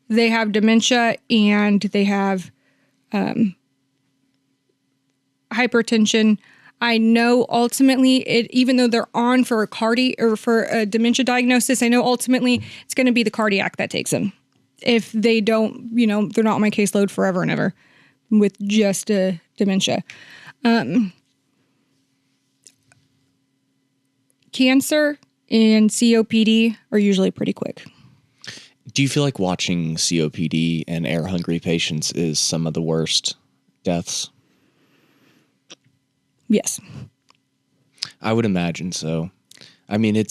they have dementia and they have hypertension, I know ultimately even though they're on for a dementia diagnosis, I know ultimately it's going to be the cardiac that takes them. If they don't, they're not on my caseload forever and ever with just dementia. Cancer and COPD are usually pretty quick. Do you feel like watching COPD and air-hungry patients is some of the worst deaths? Yes. I would imagine so. I mean,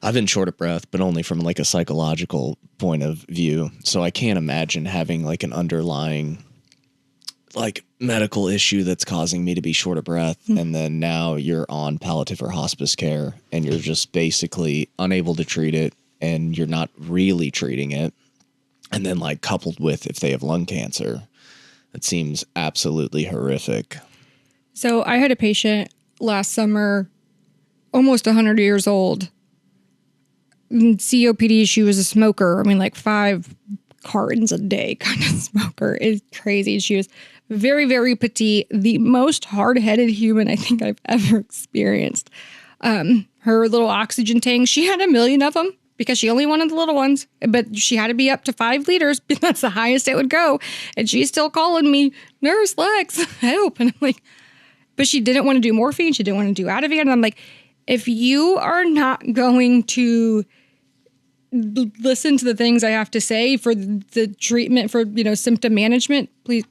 I've been short of breath, but only from a psychological point of view. So I can't imagine having an underlying medical issue that's causing me to be short of breath. Mm-hmm. And then now you're on palliative or hospice care and you're just basically unable to treat it, and you're not really treating it. And then coupled with if they have lung cancer, it seems absolutely horrific. So I had a patient last summer, almost 100 years old. COPD, she was a smoker. 5 cartons a day kind of smoker. It's crazy. She was very, very petite, the most hard-headed human I think I've ever experienced. Her little oxygen tank, she had 1 million of them because she only wanted the little ones, but she had to be up to 5 liters. That's the highest it would go. And she's still calling me, Nurse Lex, help. And I'm but she didn't want to do morphine. She didn't want to do Ativan. And I'm if you are not going to listen to the things I have to say for the treatment for, symptom management, please,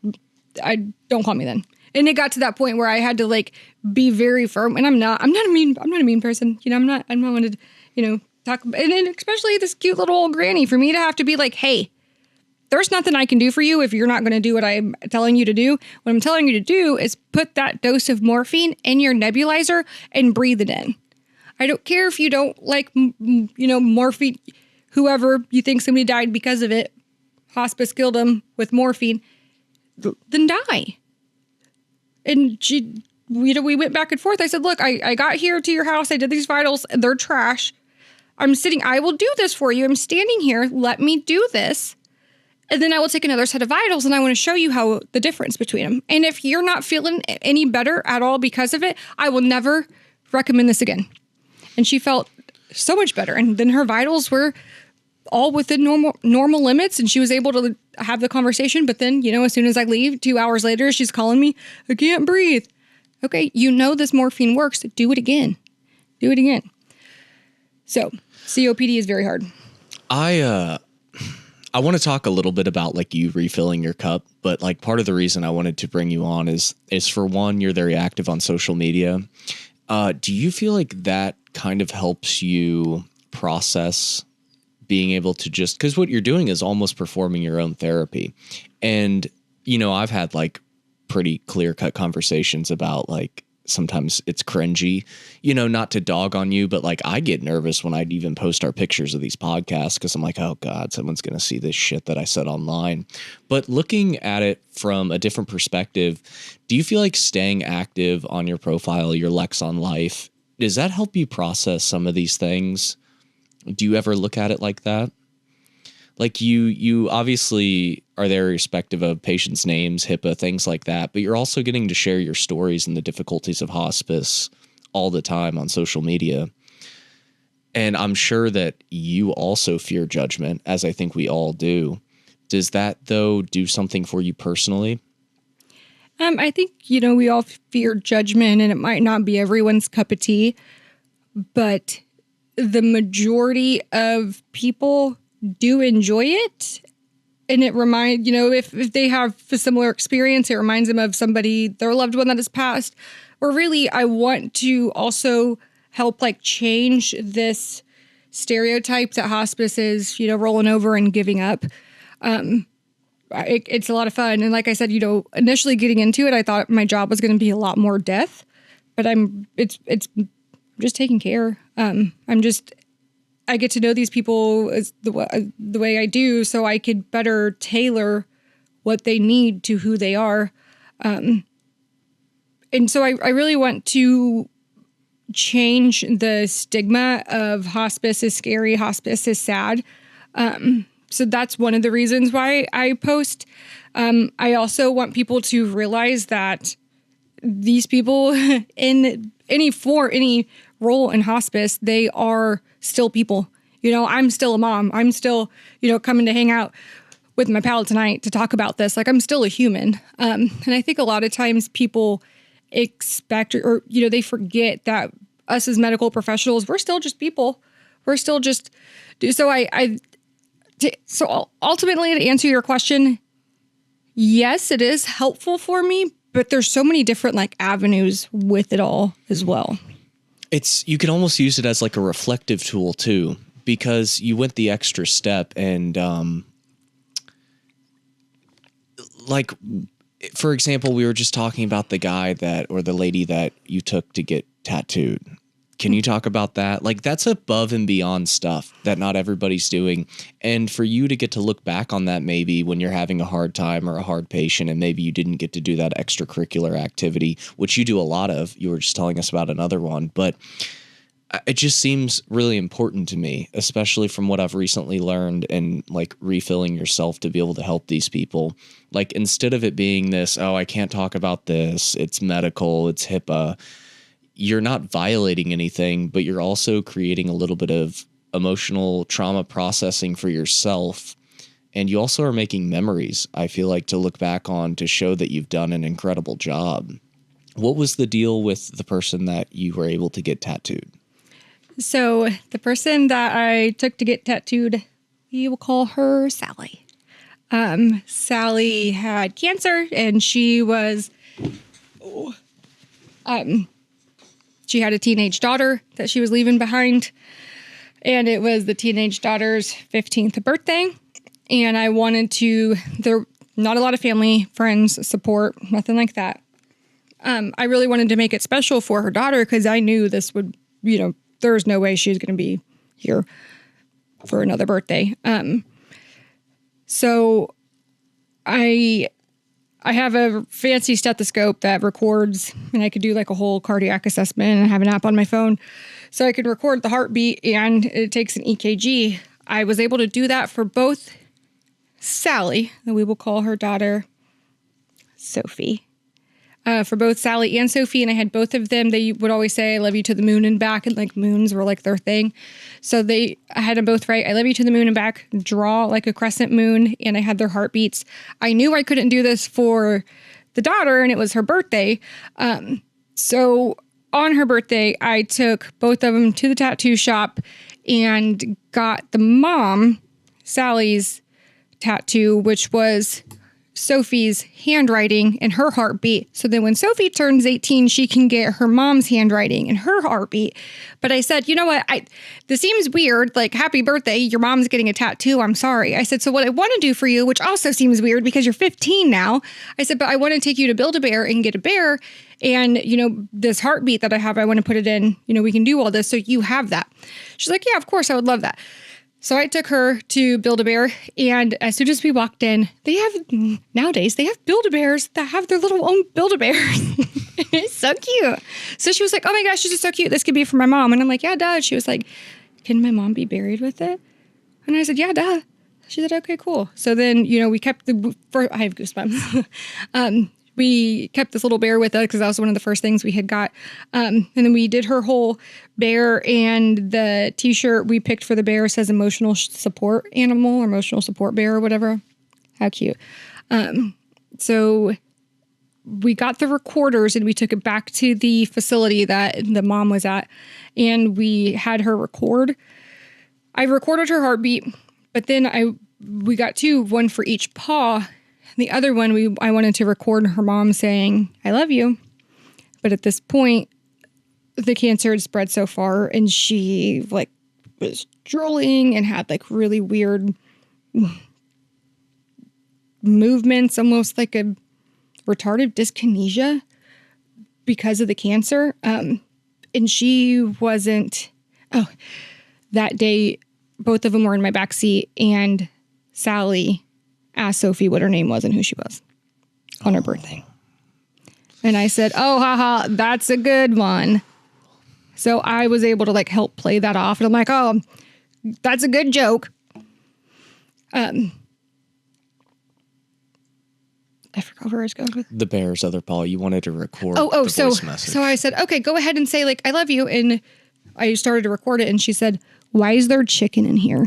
don't call me then. And it got to that point where I had to be very firm, and I'm not a mean person. I'm not one to, talk, and then especially this cute little old granny, for me to have to be like, hey, there's nothing I can do for you if you're not going to do what I'm telling you to do. What I'm telling you to do is put that dose of morphine in your nebulizer and breathe it in. I don't care if you don't like, morphine, whoever you think somebody died because of it, hospice killed them with morphine, then die. And we went back and forth. I said, look, I got here to your house. I did these vitals. They're trash. I will do this for you. I'm standing here. Let me do this. And then I will take another set of vitals and I want to show you how the difference between them. And if you're not feeling any better at all because of it, I will never recommend this again. And she felt so much better. And then her vitals were all within normal limits, and she was able to have the conversation. But then, as soon as I leave, 2 hours later, she's calling me, I can't breathe. Okay, this morphine works. Do it again. Do it again. So COPD is very hard. I want to talk a little bit about like you refilling your cup, but like part of the reason I wanted to bring you on is for one, you're very active on social media. Do you feel like that kind of helps you process being able to just, because what you're doing is almost performing your own therapy. And, I've had like pretty clear cut conversations about like, sometimes it's cringy, not to dog on you, but like I get nervous when I'd even post our pictures of these podcasts because I'm like, oh God, someone's going to see this shit that I said online. But looking at it from a different perspective, do you feel like staying active on your profile, your Lex on Life, does that help you process some of these things? Do you ever look at it like that? Like you obviously are there irrespective of patients' names, HIPAA, things like that, but you're also getting to share your stories and the difficulties of hospice all the time on social media. And I'm sure that you also fear judgment, as I think we all do. Does that, though, do something for you personally? I think, we all fear judgment, and it might not be everyone's cup of tea, but the majority of people do enjoy it. And it reminds, if they have a similar experience, it reminds them of somebody, their loved one that has passed. Or really, I want to also help like change this stereotype that hospice is, rolling over and giving up. It's a lot of fun. And like I said, initially getting into it, I thought my job was going to be a lot more death, but it's just taking care. I get to know these people as the way I do, so I could better tailor what they need to who they are. And so I really want to change the stigma of hospice is scary, hospice is sad. So that's one of the reasons why I post. I also want people to realize that these people in any role in hospice, they are still people. I'm still a mom. I'm still, coming to hang out with my pal tonight to talk about this. Like, I'm still a human. And I think a lot of times people expect or they forget that us as medical professionals, we're still just people. We're still just, so ultimately to answer your question, yes, it is helpful for me, but there's so many different like avenues with it all as well. You can almost use it as like a reflective tool too, because you went the extra step and, like, for example, we were just talking about the guy or the lady that you took to get tattooed. Can you talk about that? Like, that's above and beyond stuff that not everybody's doing. And for you to get to look back on that, maybe when you're having a hard time or a hard patient, and maybe you didn't get to do that extracurricular activity, which you do a lot of. You were just telling us about another one, but it just seems really important to me, especially from what I've recently learned and like refilling yourself to be able to help these people. Like, instead of it being this, oh, I can't talk about this, it's medical, it's HIPAA. You're not violating anything, but you're also creating a little bit of emotional trauma processing for yourself. And you also are making memories, I feel like, to look back on to show that you've done an incredible job. What was the deal with the person that you were able to get tattooed? So the person that I took to get tattooed, we will call her Sally. Sally had cancer, and she was... she had a teenage daughter that she was leaving behind. And it was the teenage daughter's 15th birthday. And I wanted to, there, not a lot of family, friends, support, nothing like that. I really wanted to make it special for her daughter because I knew this would, there's no way she was going to be here for another birthday. So I have a fancy stethoscope that records, and I could do like a whole cardiac assessment, and I have an app on my phone. So I could record the heartbeat and it takes an EKG. I was able to do that for both Sally, and we will call her daughter Sophie. For both Sally and Sophie, and I had both of them. They would always say, I love you to the moon and back, and like moons were like their thing. So I had them both right. I love you to the moon and back, draw like a crescent moon, and I had their heartbeats. I knew I couldn't do this for the daughter, and it was her birthday. So on her birthday, I took both of them to the tattoo shop and got the mom, Sally's tattoo, which was Sophie's handwriting and her heartbeat. So then when Sophie turns 18, she can get her mom's handwriting and her heartbeat. But I said, you know what? This seems weird. Like, happy birthday. Your mom's getting a tattoo. I'm sorry. I said, so what I want to do for you, which also seems weird because you're 15 now. I said, but I want to take you to Build-A-Bear and get a bear. And, this heartbeat that I have, I want to put it in, we can do all this. So you have that. She's like, yeah, of course. I would love that. So I took her to Build-A-Bear, and as soon as we walked in, nowadays, they have Build-A-Bears that have their little own Build-A-Bears. It's so cute. So she was like, oh my gosh, this is so cute. This could be for my mom. And I'm like, yeah, duh. She was like, can my mom be buried with it? And I said, yeah, duh. She said, okay, cool. So then, we kept I have goosebumps. We kept this little bear with us because that was one of the first things we had got. And then we did her whole bear, and the t-shirt we picked for the bear says emotional support animal or emotional support bear or whatever. How cute. So we got the recorders and we took it back to the facility that the mom was at, and we had her record. I recorded her heartbeat, but then we got two, one for each paw. The other one, I wanted to record her mom saying, I love you. But at this point, the cancer had spread so far, and she was drooling and had really weird movements, almost like a retarded dyskinesia because of the cancer. And she wasn't, that day, both of them were in my backseat, and Sally asked Sophie what her name was and who she was on her birthday. And I said, oh, haha, that's a good one. So I was able to help play that off. And I'm like, oh, that's a good joke. I forgot where I was going with the bear's other paw. You wanted to record the voice message. So I said, okay, go ahead and say I love you. And I started to record it, and she said, why is there chicken in here?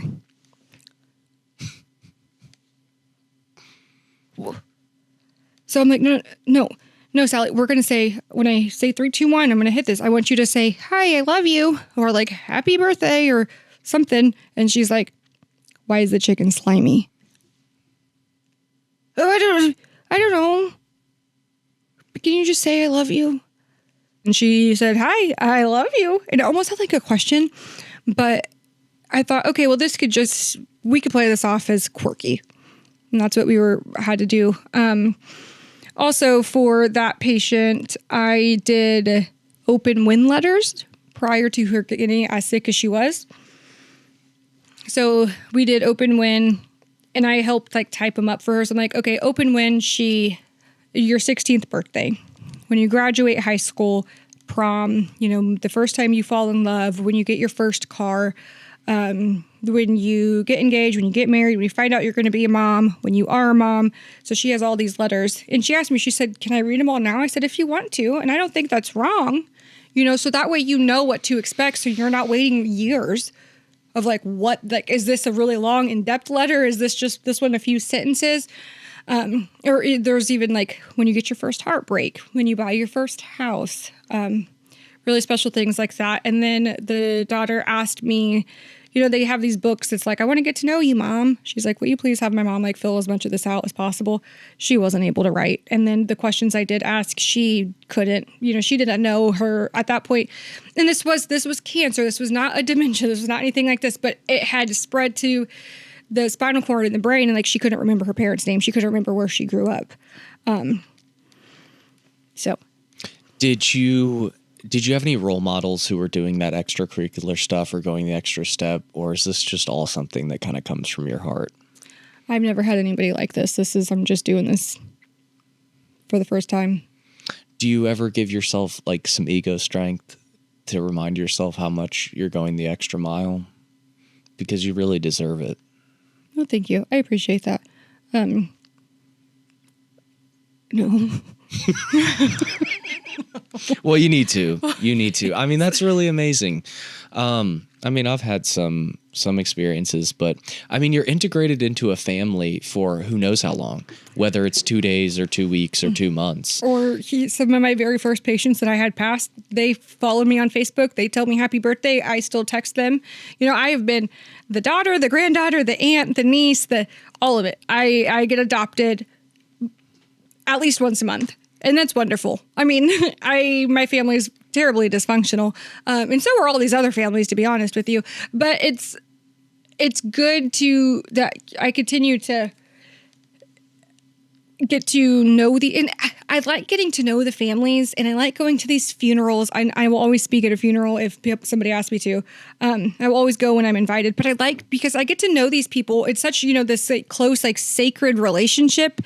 So I'm like, no, Sally, we're going to say, when I say 3, 2, 1, I'm going to hit this. I want you to say, hi, I love you, or happy birthday or something. And she's like, why is the chicken slimy? Oh, I don't know. Can you just say I love you? And she said, hi, I love you. And it almost had a question, but I thought, okay, well, we could play this off as quirky. And that's what we had to do. Also, for that patient, I did open win letters prior to her getting as sick as she was. So we did open win, and I helped type them up for her. So I'm like, okay, open win, your 16th birthday, when you graduate high school, prom, the first time you fall in love, when you get your first car, when you get engaged, when you get married, when you find out you're going to be a mom, when you are a mom. So she has all these letters, and she asked me, she said, can I read them all now? I said, if you want to, and I don't think that's wrong, so that way you know what to expect. So you're not waiting years of is this a really long in-depth letter? Is this just this one, a few sentences? Or there's even when you get your first heartbreak, when you buy your first house, really special things like that. And then the daughter asked me, they have these books. It's like, I want to get to know you, Mom. She's like, will you please have my mom like fill as much of this out as possible? She wasn't able to write. And then the questions I did ask, she couldn't, she didn't know her at that point. And this was cancer. This was not a dementia. This was not anything like this, but it had spread to the spinal cord and the brain. And like, she couldn't remember her parents' name. She couldn't remember where she grew up. So did you have any role models who were doing that extracurricular stuff or going the extra step, or is this just all something that kind of comes from your heart? I've never had anybody like this. I'm just doing this for the first time. Do you ever give yourself like some ego strength to remind yourself how much you're going the extra mile? Because you really deserve it. Well, thank you. I appreciate that. No. Well, you need to. I mean, that's really amazing. I mean, I've had some experiences, but I mean, you're integrated into a family for who knows how long, whether it's 2 days or 2 weeks or 2 months. Or some of my very first patients that I had passed, they follow me on Facebook. They tell me happy birthday. I still text them. I have been the daughter, the granddaughter, the aunt, the niece, all of it. I get adopted at least once a month. And that's wonderful. I mean, my family is terribly dysfunctional. And so are all these other families, to be honest with you. But it's good that I continue to get to know and I like getting to know the families, and I like going to these funerals. I will always speak at a funeral if somebody asks me to. I will always go when I'm invited, but because I get to know these people. It's such, this like, close, like sacred relationship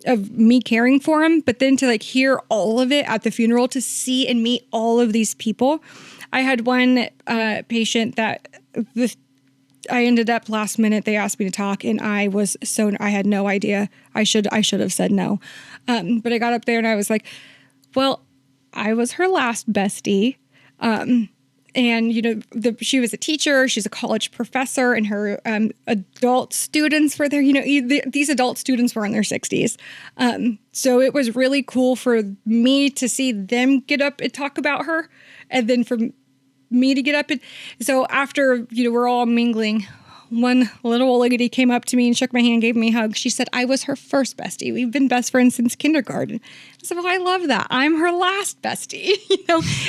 of me caring for him, but then to like hear all of it at the funeral, to see and meet all of these people. I had one patient that I ended up last minute. They asked me to talk, and I had no idea. I should have said no. But I got up there and I was like, well, I was her last bestie. And, she was a teacher, she's a college professor, and her adult students were there. These adult students were in their 60s. So it was really cool for me to see them get up and talk about her, and then for me to get up. And so after, we're all mingling, one little old lady came up to me and shook my hand, gave me a hug. She said, I was her first bestie. We've been best friends since kindergarten. I said, well, I love that. I'm her last bestie.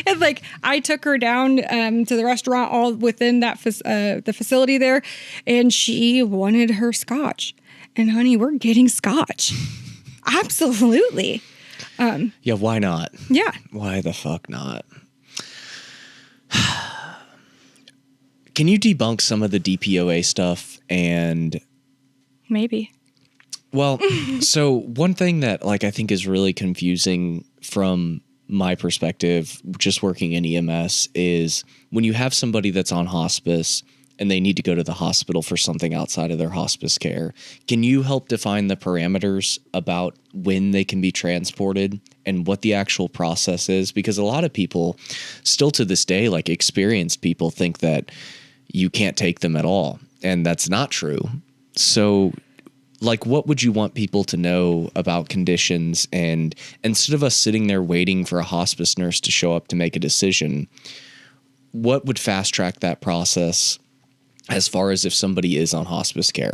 And like, I took her down to the restaurant all within that the facility there, and she wanted her scotch. And honey, we're getting scotch. Absolutely. Yeah, why not? Yeah. Why the fuck not? Can you debunk some of the DPOA stuff? And maybe. Well, so one thing that like I think is really confusing from my perspective, just working in EMS, is when you have somebody that's on hospice and they need to go to the hospital for something outside of their hospice care. Can you help define the parameters about when they can be transported and what the actual process is? Because a lot of people still to this day, like experienced people, think that you can't take them at all. And that's not true. So like, what would you want people to know about conditions? And instead of us sitting there waiting for a hospice nurse to show up to make a decision, what would fast track that process as far as if somebody is on hospice care?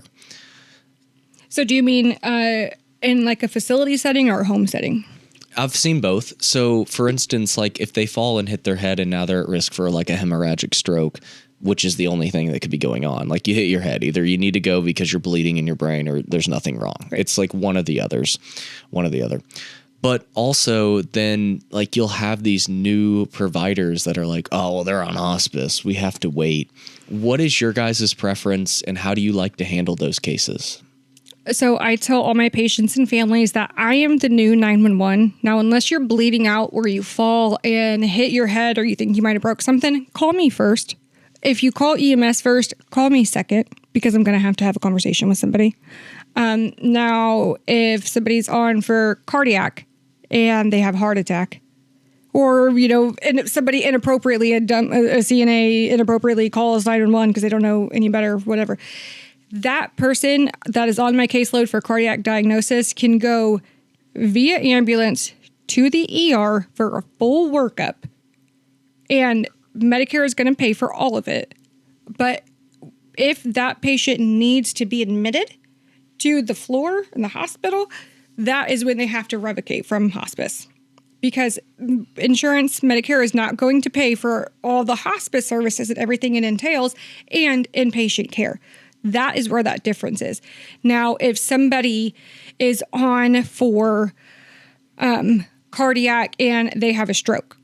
So do you mean in like a facility setting or a home setting? I've seen both. So for instance, like if they fall and hit their head and now they're at risk for like a hemorrhagic stroke, which is the only thing that could be going on. Like you hit your head, either you need to go because you're bleeding in your brain or there's nothing wrong. Right. It's like one or the other. But also then like you'll have these new providers that are like, oh, well, they're on hospice. We have to wait. What is your guys' preference and how do you like to handle those cases? So I tell all my patients and families that I am the new 911. Now, unless you're bleeding out where you fall and hit your head or you think you might have broke something, call me first. If you call EMS first, call me second, because I'm going to have a conversation with somebody. Now, if somebody's on for cardiac and they have a heart attack, or, and if somebody inappropriately, a CNA inappropriately calls 911 because they don't know any better, whatever, that person that is on my caseload for cardiac diagnosis can go via ambulance to the ER for a full workup. And Medicare is going to pay for all of it. But if that patient needs to be admitted to the floor in the hospital, that is when they have to revocate from hospice. Because insurance, Medicare, is not going to pay for all the hospice services and everything it entails and inpatient care. That is where that difference is. Now, if somebody is on for cardiac and they have a stroke,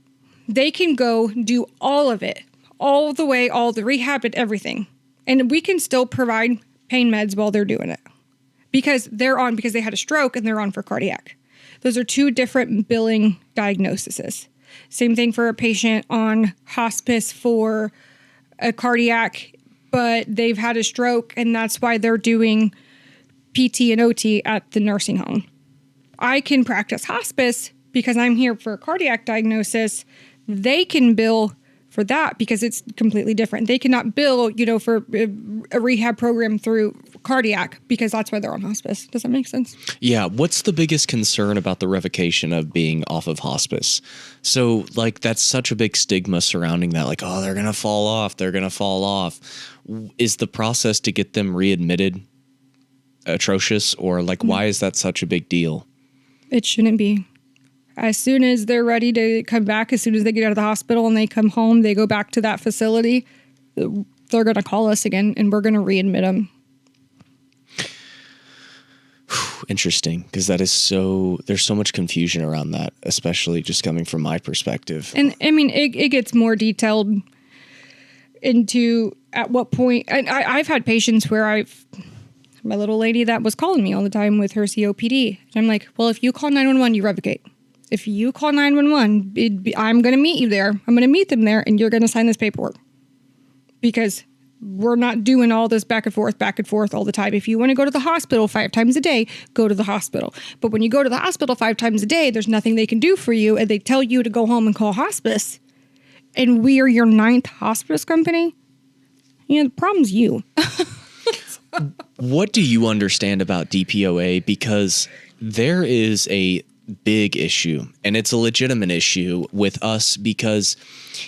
they can go do all of it, all the way, all the rehab and everything. And we can still provide pain meds while they're doing it because they had a stroke and they're on for cardiac. Those are two different billing diagnoses. Same thing for a patient on hospice for a cardiac, but they've had a stroke and that's why they're doing PT and OT at the nursing home. I can practice hospice because I'm here for a cardiac diagnosis. They can bill for that because it's completely different. They cannot bill, for a rehab program through cardiac because that's why they're on hospice. Does that make sense? Yeah. What's the biggest concern about the revocation of being off of hospice? So that's such a big stigma surrounding that. They're going to fall off. They're going to fall off. Is the process to get them readmitted atrocious or why is that such a big deal? It shouldn't be. As soon as they're ready to come back, as soon as they get out of the hospital and they come home, they go back to that facility, they're going to call us again and we're going to readmit them. Interesting, because there's so much confusion around that, especially just coming from my perspective. And I mean, it gets more detailed into at what point. I've had patients where my little lady that was calling me all the time with her COPD. And I'm like, well, if you call 911, you revocate. If you call 911, I'm going to meet you there. I'm going to meet them there and you're going to sign this paperwork because we're not doing all this back and forth all the time. If you want to go to the hospital 5 times a day, go to the hospital. But when you go to the hospital 5 times a day, there's nothing they can do for you. And they tell you to go home and call hospice. And we are your 9th hospice company. The problem's you. What do you understand about DPOA? Because there is a big issue, and it's a legitimate issue with us because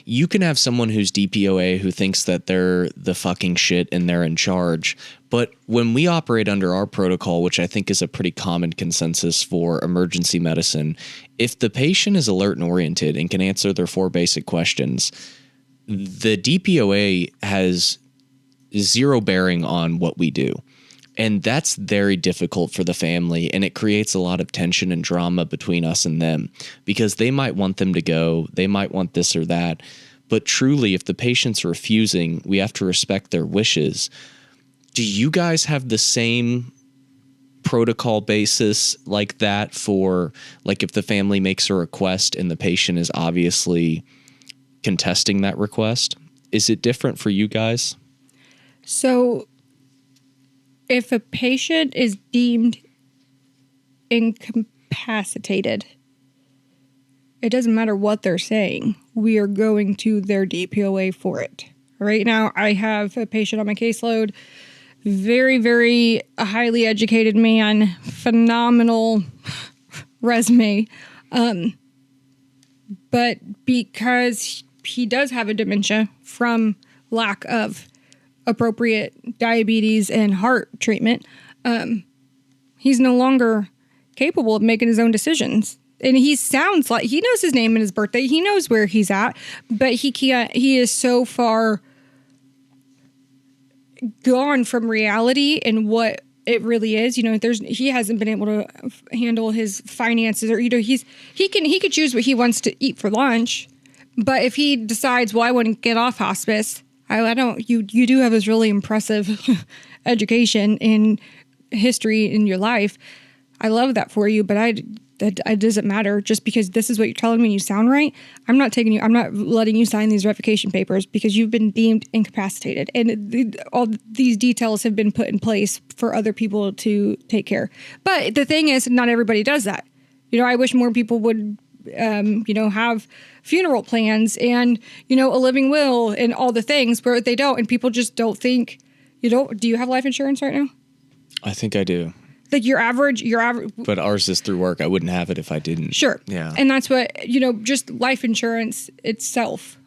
you can have someone who's DPOA who thinks that they're the fucking shit and they're in charge. But when we operate under our protocol, which I think is a pretty common consensus for emergency medicine, if the patient is alert and oriented and can answer their 4 basic questions, the DPOA has zero bearing on what we do. And that's very difficult for the family, and it creates a lot of tension and drama between us and them because they might want them to go, they might want this or that. But truly, if the patient's refusing, we have to respect their wishes. Do you guys have the same protocol basis like that for, if the family makes a request and the patient is obviously contesting that request? Is it different for you guys? So if a patient is deemed incapacitated, it doesn't matter what they're saying. We are going to their DPOA for it. Right now, I have a patient on my caseload, very, very highly educated man, phenomenal resume. But because he does have a dementia from lack of appropriate diabetes and heart treatment, he's no longer capable of making his own decisions. And he sounds like he knows his name and his birthday. He knows where he's at, but he can't. He is so far gone from reality and what it really is. He hasn't been able to handle his finances, or he could choose what he wants to eat for lunch, but if he decides, well, I want to get off hospice. I don't. You do have this really impressive education and history in your life. I love that for you, but it doesn't matter. Just because this is what you're telling me and you sound right, I'm not letting you sign these revocation papers because you've been deemed incapacitated. And all these details have been put in place for other people to take care. But the thing is, not everybody does that. I wish more people would, have funeral plans and, a living will and all the things where they don't. And people just don't think, do you have life insurance right now? I think I do. Your average. But ours is through work. I wouldn't have it if I didn't. Sure. Yeah. And that's what, just life insurance itself.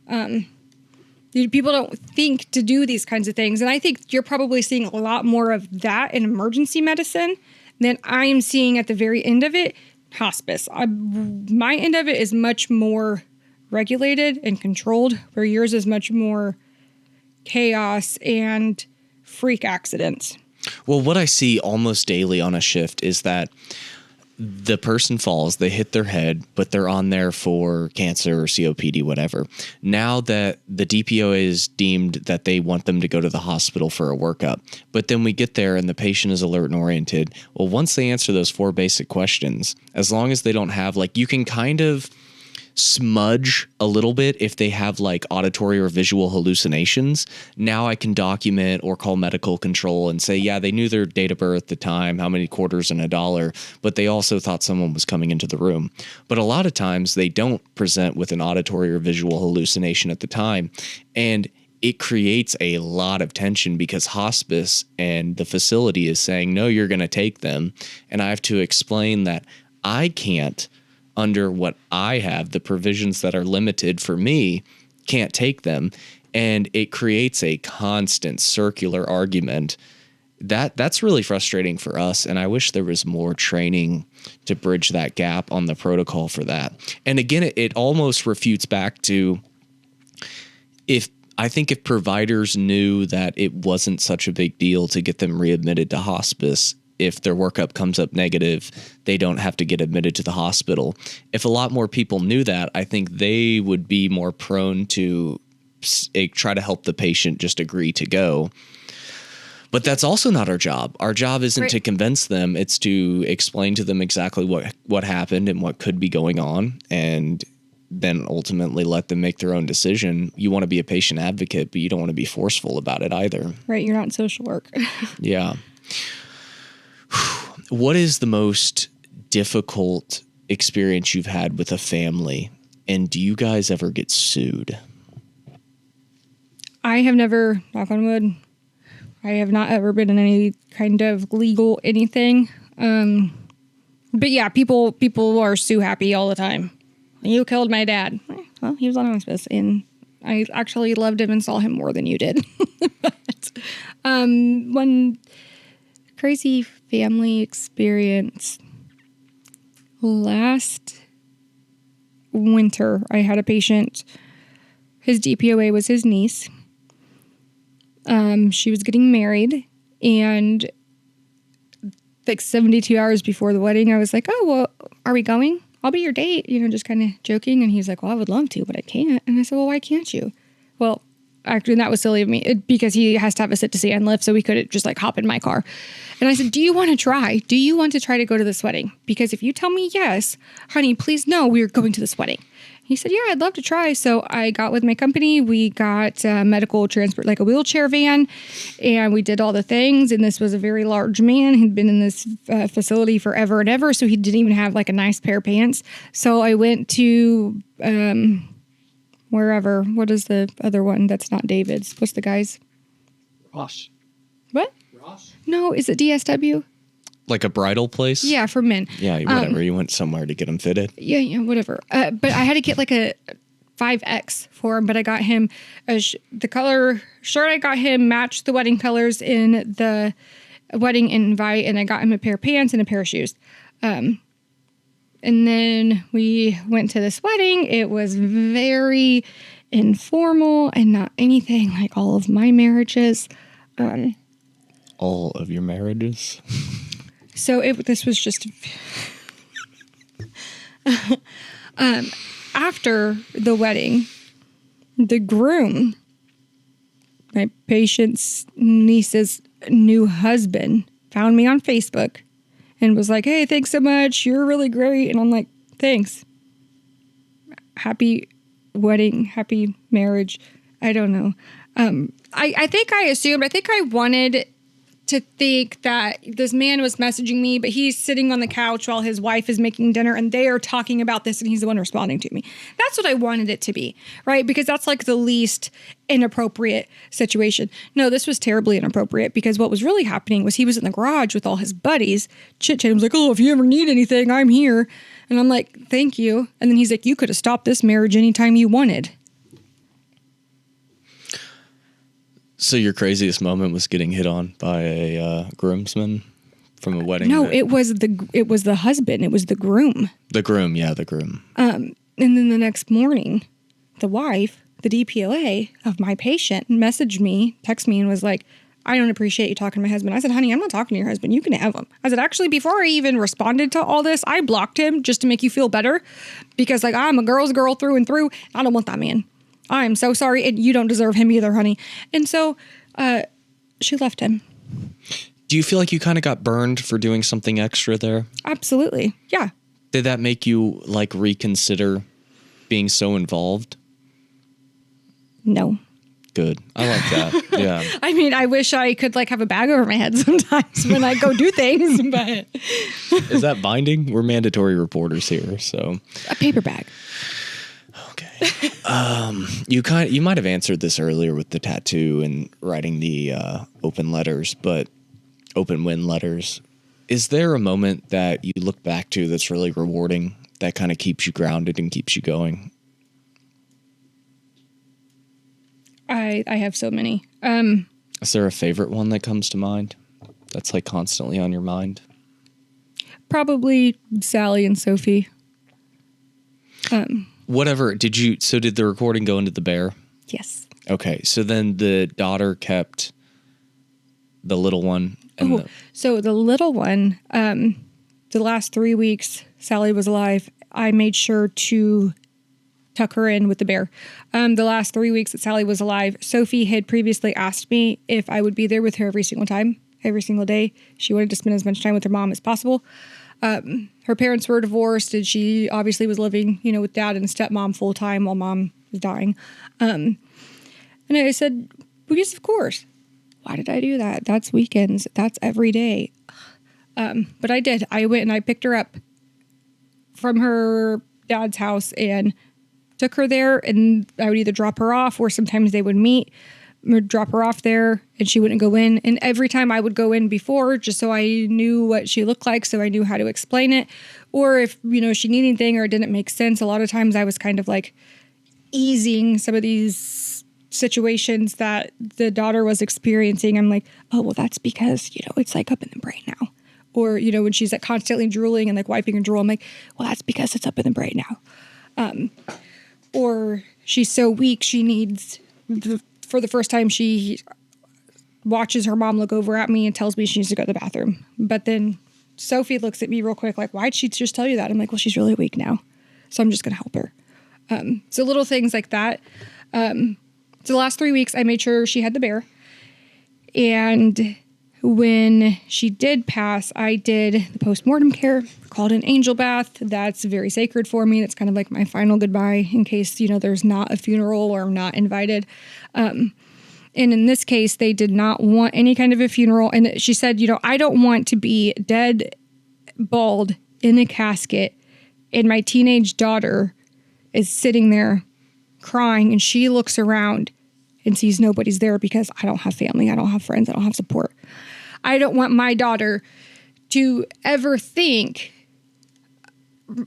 People don't think to do these kinds of things. And I think you're probably seeing a lot more of that in emergency medicine than I am seeing at the very end of it, hospice. My end of it is much more regulated and controlled, where yours is much more chaos and freak accidents. Well, what I see almost daily on a shift is that the person falls, they hit their head, but they're on there for cancer or COPD, whatever. Now that the DPO is deemed that they want them to go to the hospital for a workup, but then we get there and the patient is alert and oriented. Well, once they answer those 4 basic questions, as long as they don't have, like, you can kind of smudge a little bit if they have like auditory or visual hallucinations. Now I can document or call medical control and say, yeah, they knew their date of birth, the time, how many quarters and a dollar, but they also thought someone was coming into the room. But a lot of times they don't present with an auditory or visual hallucination at the time. And it creates a lot of tension because hospice and the facility is saying, no, you're going to take them. And I have to explain that I can't, under what I have, the provisions that are limited for me, can't take them. And it creates a constant circular argument. That's really frustrating for us. And I wish there was more training to bridge that gap on the protocol for that. And again, it almost refutes back to if providers knew that it wasn't such a big deal to get them readmitted to hospice, if their workup comes up negative, they don't have to get admitted to the hospital. If a lot more people knew that, I think they would be more prone to try to help the patient just agree to go. But that's also not our job. Our job isn't to convince them. It's to explain to them exactly what happened and what could be going on, and then ultimately let them make their own decision. You want to be a patient advocate, but you don't want to be forceful about it either. Right. You're not in social work. Yeah. What is the most difficult experience you've had with a family? And do you guys ever get sued? I have never, knock on wood, I have not ever been in any kind of legal anything. But yeah, people are sue happy all the time. You killed my dad. Well, he was on hospice, and I actually loved him and saw him more than you did. But, one crazy family experience. Last winter, I had a patient. His DPOA was his niece. She was getting married, and like 72 hours before the wedding, I was like, oh, well, are we going? I'll be your date, just kind of joking. And he's like, well, I would love to, but I can't. And I said, well, why can't you? Well, actually, that was silly of me because he has to have a sit-to-stand lift, so we couldn't just like hop in my car. And I said, do you want to try? Do you want to try to go to this wedding? Because if you tell me yes, honey, please know we're going to this wedding. He said, yeah, I'd love to try. So I got with my company. We got medical transport, like a wheelchair van, and we did all the things. And this was a very large man. He'd been in this facility forever and ever, so he didn't even have like a nice pair of pants. So I went to wherever. What is the other one that's not David's? What's the guy's? Ross. What? Ross? No, is it DSW? Like a bridal place? Yeah, for men. Yeah, whatever. You went somewhere to get them fitted. Yeah, whatever. But I had to get like a 5X for him, but I got him the color shirt I got him matched the wedding colors in the wedding invite, and I got him a pair of pants and a pair of shoes. And then we went to this wedding. It was very informal and not anything like all of my marriages. All of your marriages? So this was just after the wedding, the groom, my patient's niece's new husband, found me on Facebook and was like, hey, thanks so much. You're really great. And I'm like, thanks. Happy wedding, happy marriage. I don't know. I think I wanted to think that this man was messaging me, but he's sitting on the couch while his wife is making dinner and they are talking about this and he's the one responding to me. That's what I wanted it to be, right? Because that's like the least inappropriate situation. No, this was terribly inappropriate because what was really happening was he was in the garage with all his buddies. Chit-chat was like, oh, if you ever need anything, I'm here. And I'm like, thank you. And then he's like, you could have stopped this marriage anytime you wanted. So your craziest moment was getting hit on by a groomsman from a wedding? No, it was the husband. It was the groom. The groom, yeah, the groom. And then the next morning, the wife, the DPOA of my patient, messaged me, texted me, and was like, I don't appreciate you talking to my husband. I said, honey, I'm not talking to your husband. You can have him. I said, actually, before I even responded to all this, I blocked him just to make you feel better because, like, I'm a girl's girl through and through. I don't want that man. I am so sorry, and you don't deserve him either, honey. And so she left him. Do you feel like you kind of got burned for doing something extra there? Absolutely. Yeah. Did that make you, like, reconsider being so involved? No. Good. I like that. Yeah. I mean, I wish I could like have a bag over my head sometimes when I go do things, but is that binding? We're mandatory reporters here, so a paper bag. Okay. You might have answered this earlier with the tattoo and writing the open win letters. Is there a moment that you look back to that's really rewarding that kind of keeps you grounded and keeps you going? I have so many. Is there a favorite one that comes to mind that's like constantly on your mind? Probably Sally and Sophie. Whatever. Did the recording go into the bear? Yes. Okay. So then the daughter kept the little one. So the little one, the last 3 weeks Sally was alive, I made sure to tuck her in with the bear. The last 3 weeks that Sally was alive, Sophie had previously asked me if I would be there with her every single day. She wanted to spend as much time with her mom as possible. Her parents were divorced, and she obviously was living, with dad and stepmom full time while mom was dying. And I said, well, yes, of course. Why did I do that? That's weekends. That's every day. But I did. I went and I picked her up from her dad's house and took her there, and I would either drop her off or sometimes they would meet or drop her off there and she wouldn't go in. And every time I would go in before, just so I knew what she looked like, so I knew how to explain it. Or if, she needed anything or it didn't make sense, a lot of times I was kind of like easing some of these situations that the daughter was experiencing. I'm like, oh, well, that's because, it's like up in the brain now. Or, when she's like constantly drooling and like wiping her drool, I'm like, well, that's because it's up in the brain now. Or she's so weak, she needs, for the first time, she watches her mom look over at me and tells me she needs to go to the bathroom. But then Sophie looks at me real quick, like, why'd she just tell you that? I'm like, well, she's really weak now, so I'm just going to help her. So little things like that. So the last 3 weeks, I made sure she had the bear. And when she did pass, I did the postmortem care, called an angel bath. That's very sacred for me. That's kind of like my final goodbye in case, there's not a funeral or I'm not invited. And in this case, they did not want any kind of a funeral. And she said, I don't want to be dead, bald, in a casket, and my teenage daughter is sitting there crying, and she looks around and sees nobody's there because I don't have family, I don't have friends, I don't have support. I don't want my daughter to ever think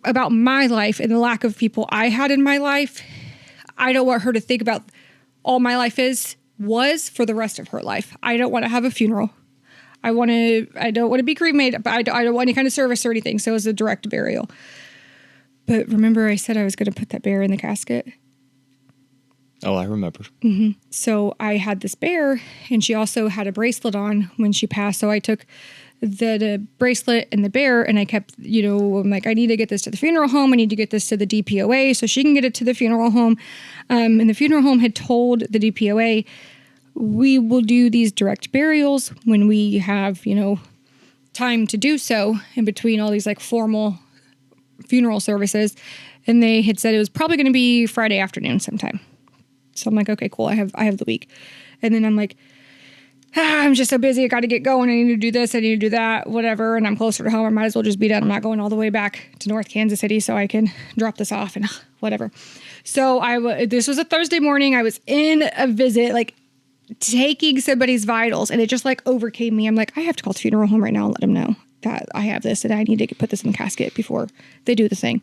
about my life and the lack of people I had in my life. I don't want her to think about all my life was for the rest of her life. I don't want to have a funeral. I don't want to be cremated, but I don't want any kind of service or anything. So it was a direct burial. But remember I said I was going to put that bear in the casket? Oh, I remember. Mm-hmm. So I had this bear, and she also had a bracelet on when she passed. So I took the bracelet and the bear, and I kept, I'm like, I need to get this to the funeral home. I need to get this to the DPOA so she can get it to the funeral home. And the funeral home had told the DPOA, we will do these direct burials when we have, time to do so in between all these like formal funeral services. And they had said it was probably going to be Friday afternoon sometime. So I'm like, okay, cool. I have the week. And then I'm like, I'm just so busy. I got to get going. I need to do this. I need to do that, whatever. And I'm closer to home. I might as well just be done. I'm not going all the way back to North Kansas City so I can drop this off and whatever. So this was a Thursday morning. I was in a visit, like taking somebody's vitals, and it just like overcame me. I'm like, I have to call the funeral home right now and let them know that I have this and I need to put this in the casket before they do the thing.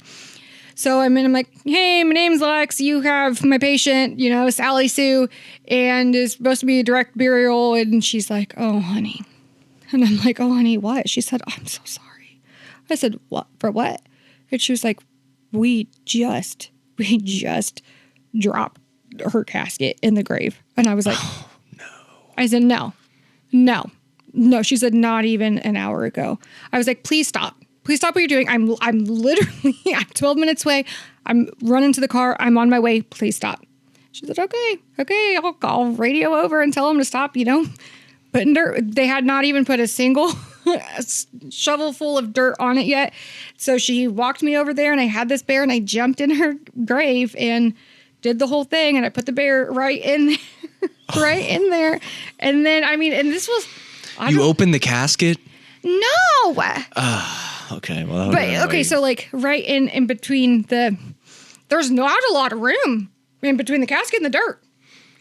So I'm like, hey, my name's Lex. You have my patient, Sally Sue, and it's supposed to be a direct burial. And she's like, oh, honey. And I'm like, oh, honey, what? She said, oh, I'm so sorry. I said, what? For what? And she was like, we just dropped her casket in the grave. And I was like, oh, no. I said, no. She said, not even an hour ago. I was like, please stop. Please stop what you're doing. I'm literally, I'm 12 minutes away. I'm running to the car. I'm on my way. Please stop. She said, okay. I'll radio over and tell them to stop, putting dirt. They had not even put a single shovel full of dirt on it yet. So she walked me over there and I had this bear and I jumped in her grave and did the whole thing. And I put the bear right in there. And then, and this was... You opened the casket? No. Okay. Well, so like right in between there's not a lot of room in between the casket and the dirt.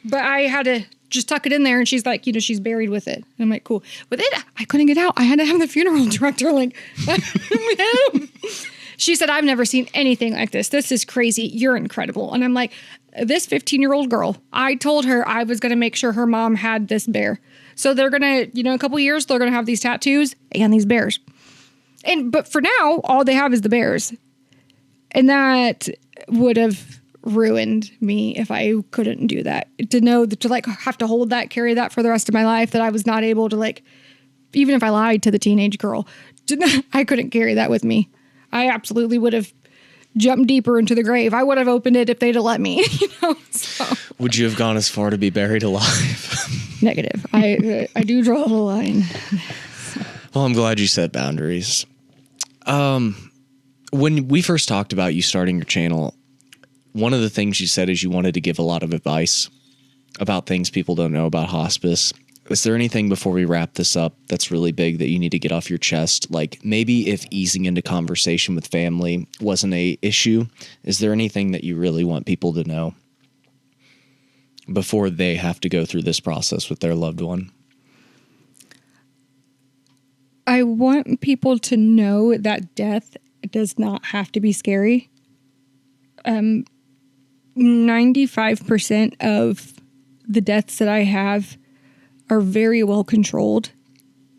But I had to just tuck it in there and she's like, she's buried with it. And I'm like, cool. But then I couldn't get out. I had to have the funeral director like, she said, I've never seen anything like this. This is crazy. You're incredible. And I'm like, this 15-year-old girl, I told her I was going to make sure her mom had this bear. So they're going to, in a couple years, they're going to have these tattoos and these bears. But for now, all they have is the bears. And that would have ruined me if I couldn't do that. To know that to have to hold that, carry that for the rest of my life, that I was not able to even if I lied to the teenage girl, I couldn't carry that with me. I absolutely would have jumped deeper into the grave. I would have opened it if they'd have let me, So. Would you have gone as far to be buried alive? Negative. I do draw the line. Well, I'm glad you set boundaries. When we first talked about you starting your channel, one of the things you said is you wanted to give a lot of advice about things people don't know about hospice. Is there anything before we wrap this up that's really big that you need to get off your chest? Like maybe if easing into conversation with family wasn't a issue, is there anything that you really want people to know before they have to go through this process with their loved one? I want people to know that death does not have to be scary. 95% of the deaths that I have are very well controlled,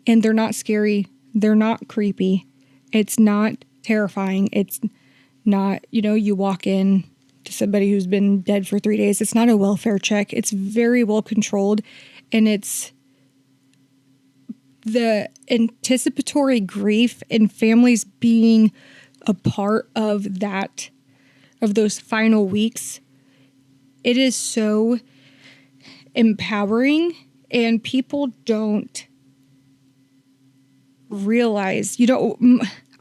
and they're not scary. They're not creepy. It's not terrifying. It's not, you walk in to somebody who's been dead for 3 days. It's not a welfare check. It's very well controlled, and it's the anticipatory grief and families being a part of that, of those final weeks. It is so empowering, and people don't realize,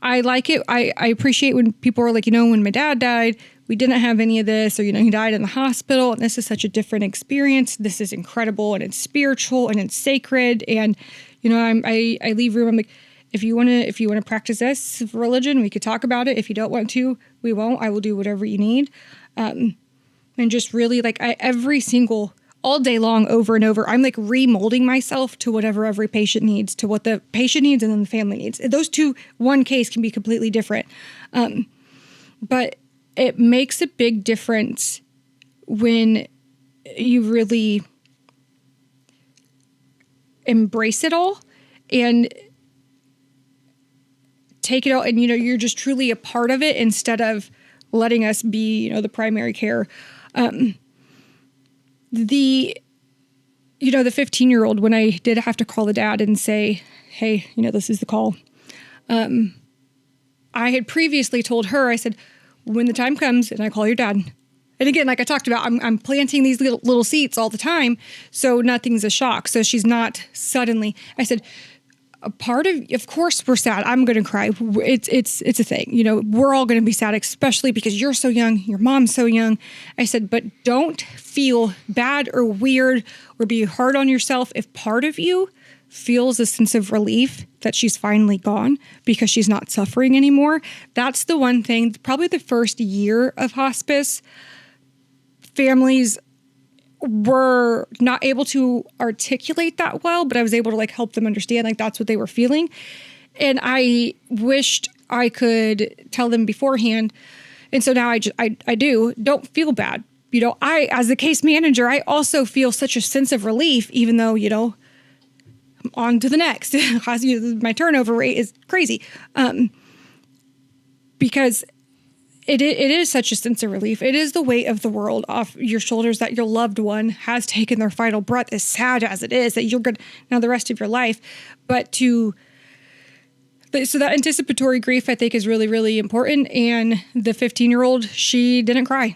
I like it. I appreciate when people are like, when my dad died, we didn't have any of this, or, he died in the hospital, and this is such a different experience. This is incredible, and it's spiritual, and it's sacred. And, I leave room. I'm like, if you want to practice this religion, we could talk about it. If you don't want to, we won't. I will do whatever you need. And just really all day long, over and over, I'm remolding myself to whatever every patient needs, to what the patient needs and then the family needs. Those two, one case can be completely different. But it makes a big difference when you really embrace it all and take it all, and you're just truly a part of it instead of letting us be the primary care. The 15-year-old, when I did have to call the dad and say, hey, this is the call, I had previously told her, I said, when the time comes and I call your dad, and again, like I talked about, I'm planting these little seeds all the time, so nothing's a shock. So she's not suddenly, I said, a part of course we're sad. I'm going to cry. It's a thing. We're all going to be sad, especially because you're so young. Your mom's so young. I said, but don't feel bad or weird or be hard on yourself if part of you feels a sense of relief that she's finally gone because she's not suffering anymore. That's the one thing, probably the first year of hospice, families were not able to articulate that well, but I was able to help them understand that's what they were feeling. And I wished I could tell them beforehand, And so now I don't feel bad. You know, as the case manager, I also feel such a sense of relief, even though, you know, on to the next. My turnover rate is crazy. Because it is such a sense of relief. It is the weight of the world off your shoulders that your loved one has taken their final breath, as sad as it is, that you're going to now the rest of your life. But so that anticipatory grief, I think, is really, really important. And the 15-year-old, she didn't cry.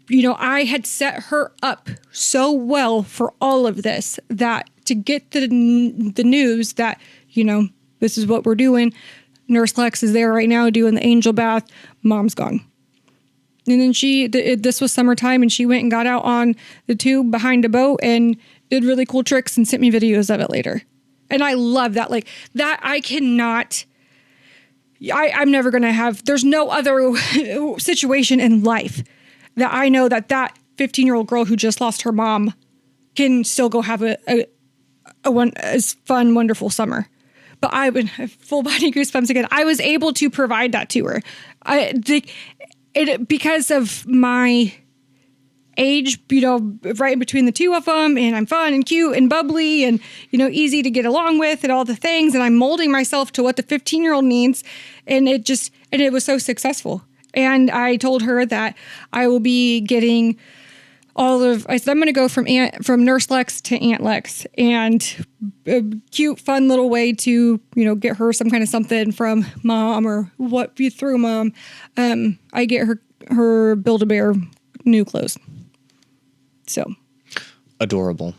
You know, I had set her up so well for all of this that to get the news that, you know, this is what we're doing. Nurse Lex is there right now doing the angel bath. Mom's gone. And then this was summertime, and she went and got out on the tube behind a boat and did really cool tricks and sent me videos of it later. And I love that. Like that, I'm never going to have, there's no other situation in life that I know that 15-year-old girl who just lost her mom can still go have a fun, wonderful summer. But I would have full body goosebumps again. I was able to provide that to her. Because of my age, you know, right in between the two of them, and I'm fun and cute and bubbly and, you know, easy to get along with and all the things. And I'm molding myself to what the 15-year-old needs. And it was so successful. And I told her that I will be getting I said, I'm going to go from Nurse Lex to Aunt Lex, and a cute, fun little way to, you know, get her some kind of something from Mom or what you threw Mom. I get her Build-A-Bear new clothes. So. Adorable.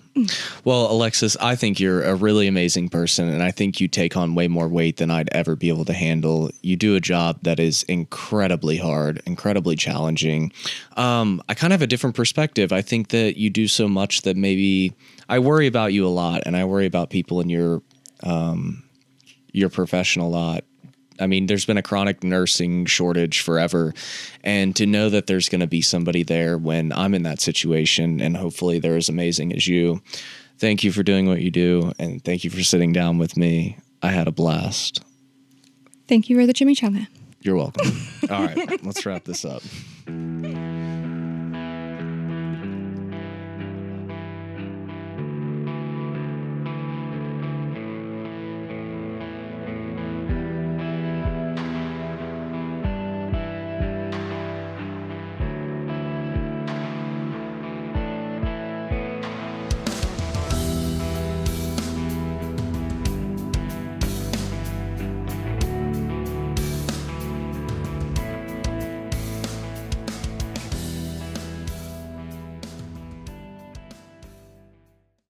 Well, Alexis, I think you're a really amazing person, and I think you take on way more weight than I'd ever be able to handle. You do a job that is incredibly hard, incredibly challenging. I kind of have a different perspective. I think that you do so much that maybe I worry about you a lot, and I worry about people in your profession a lot. I mean, there's been a chronic nursing shortage forever. And to know that there's going to be somebody there when I'm in that situation, and hopefully they're as amazing as you. Thank you for doing what you do. And thank you for sitting down with me. I had a blast. Thank you for the chimichanga. You're welcome. All right, let's wrap this up.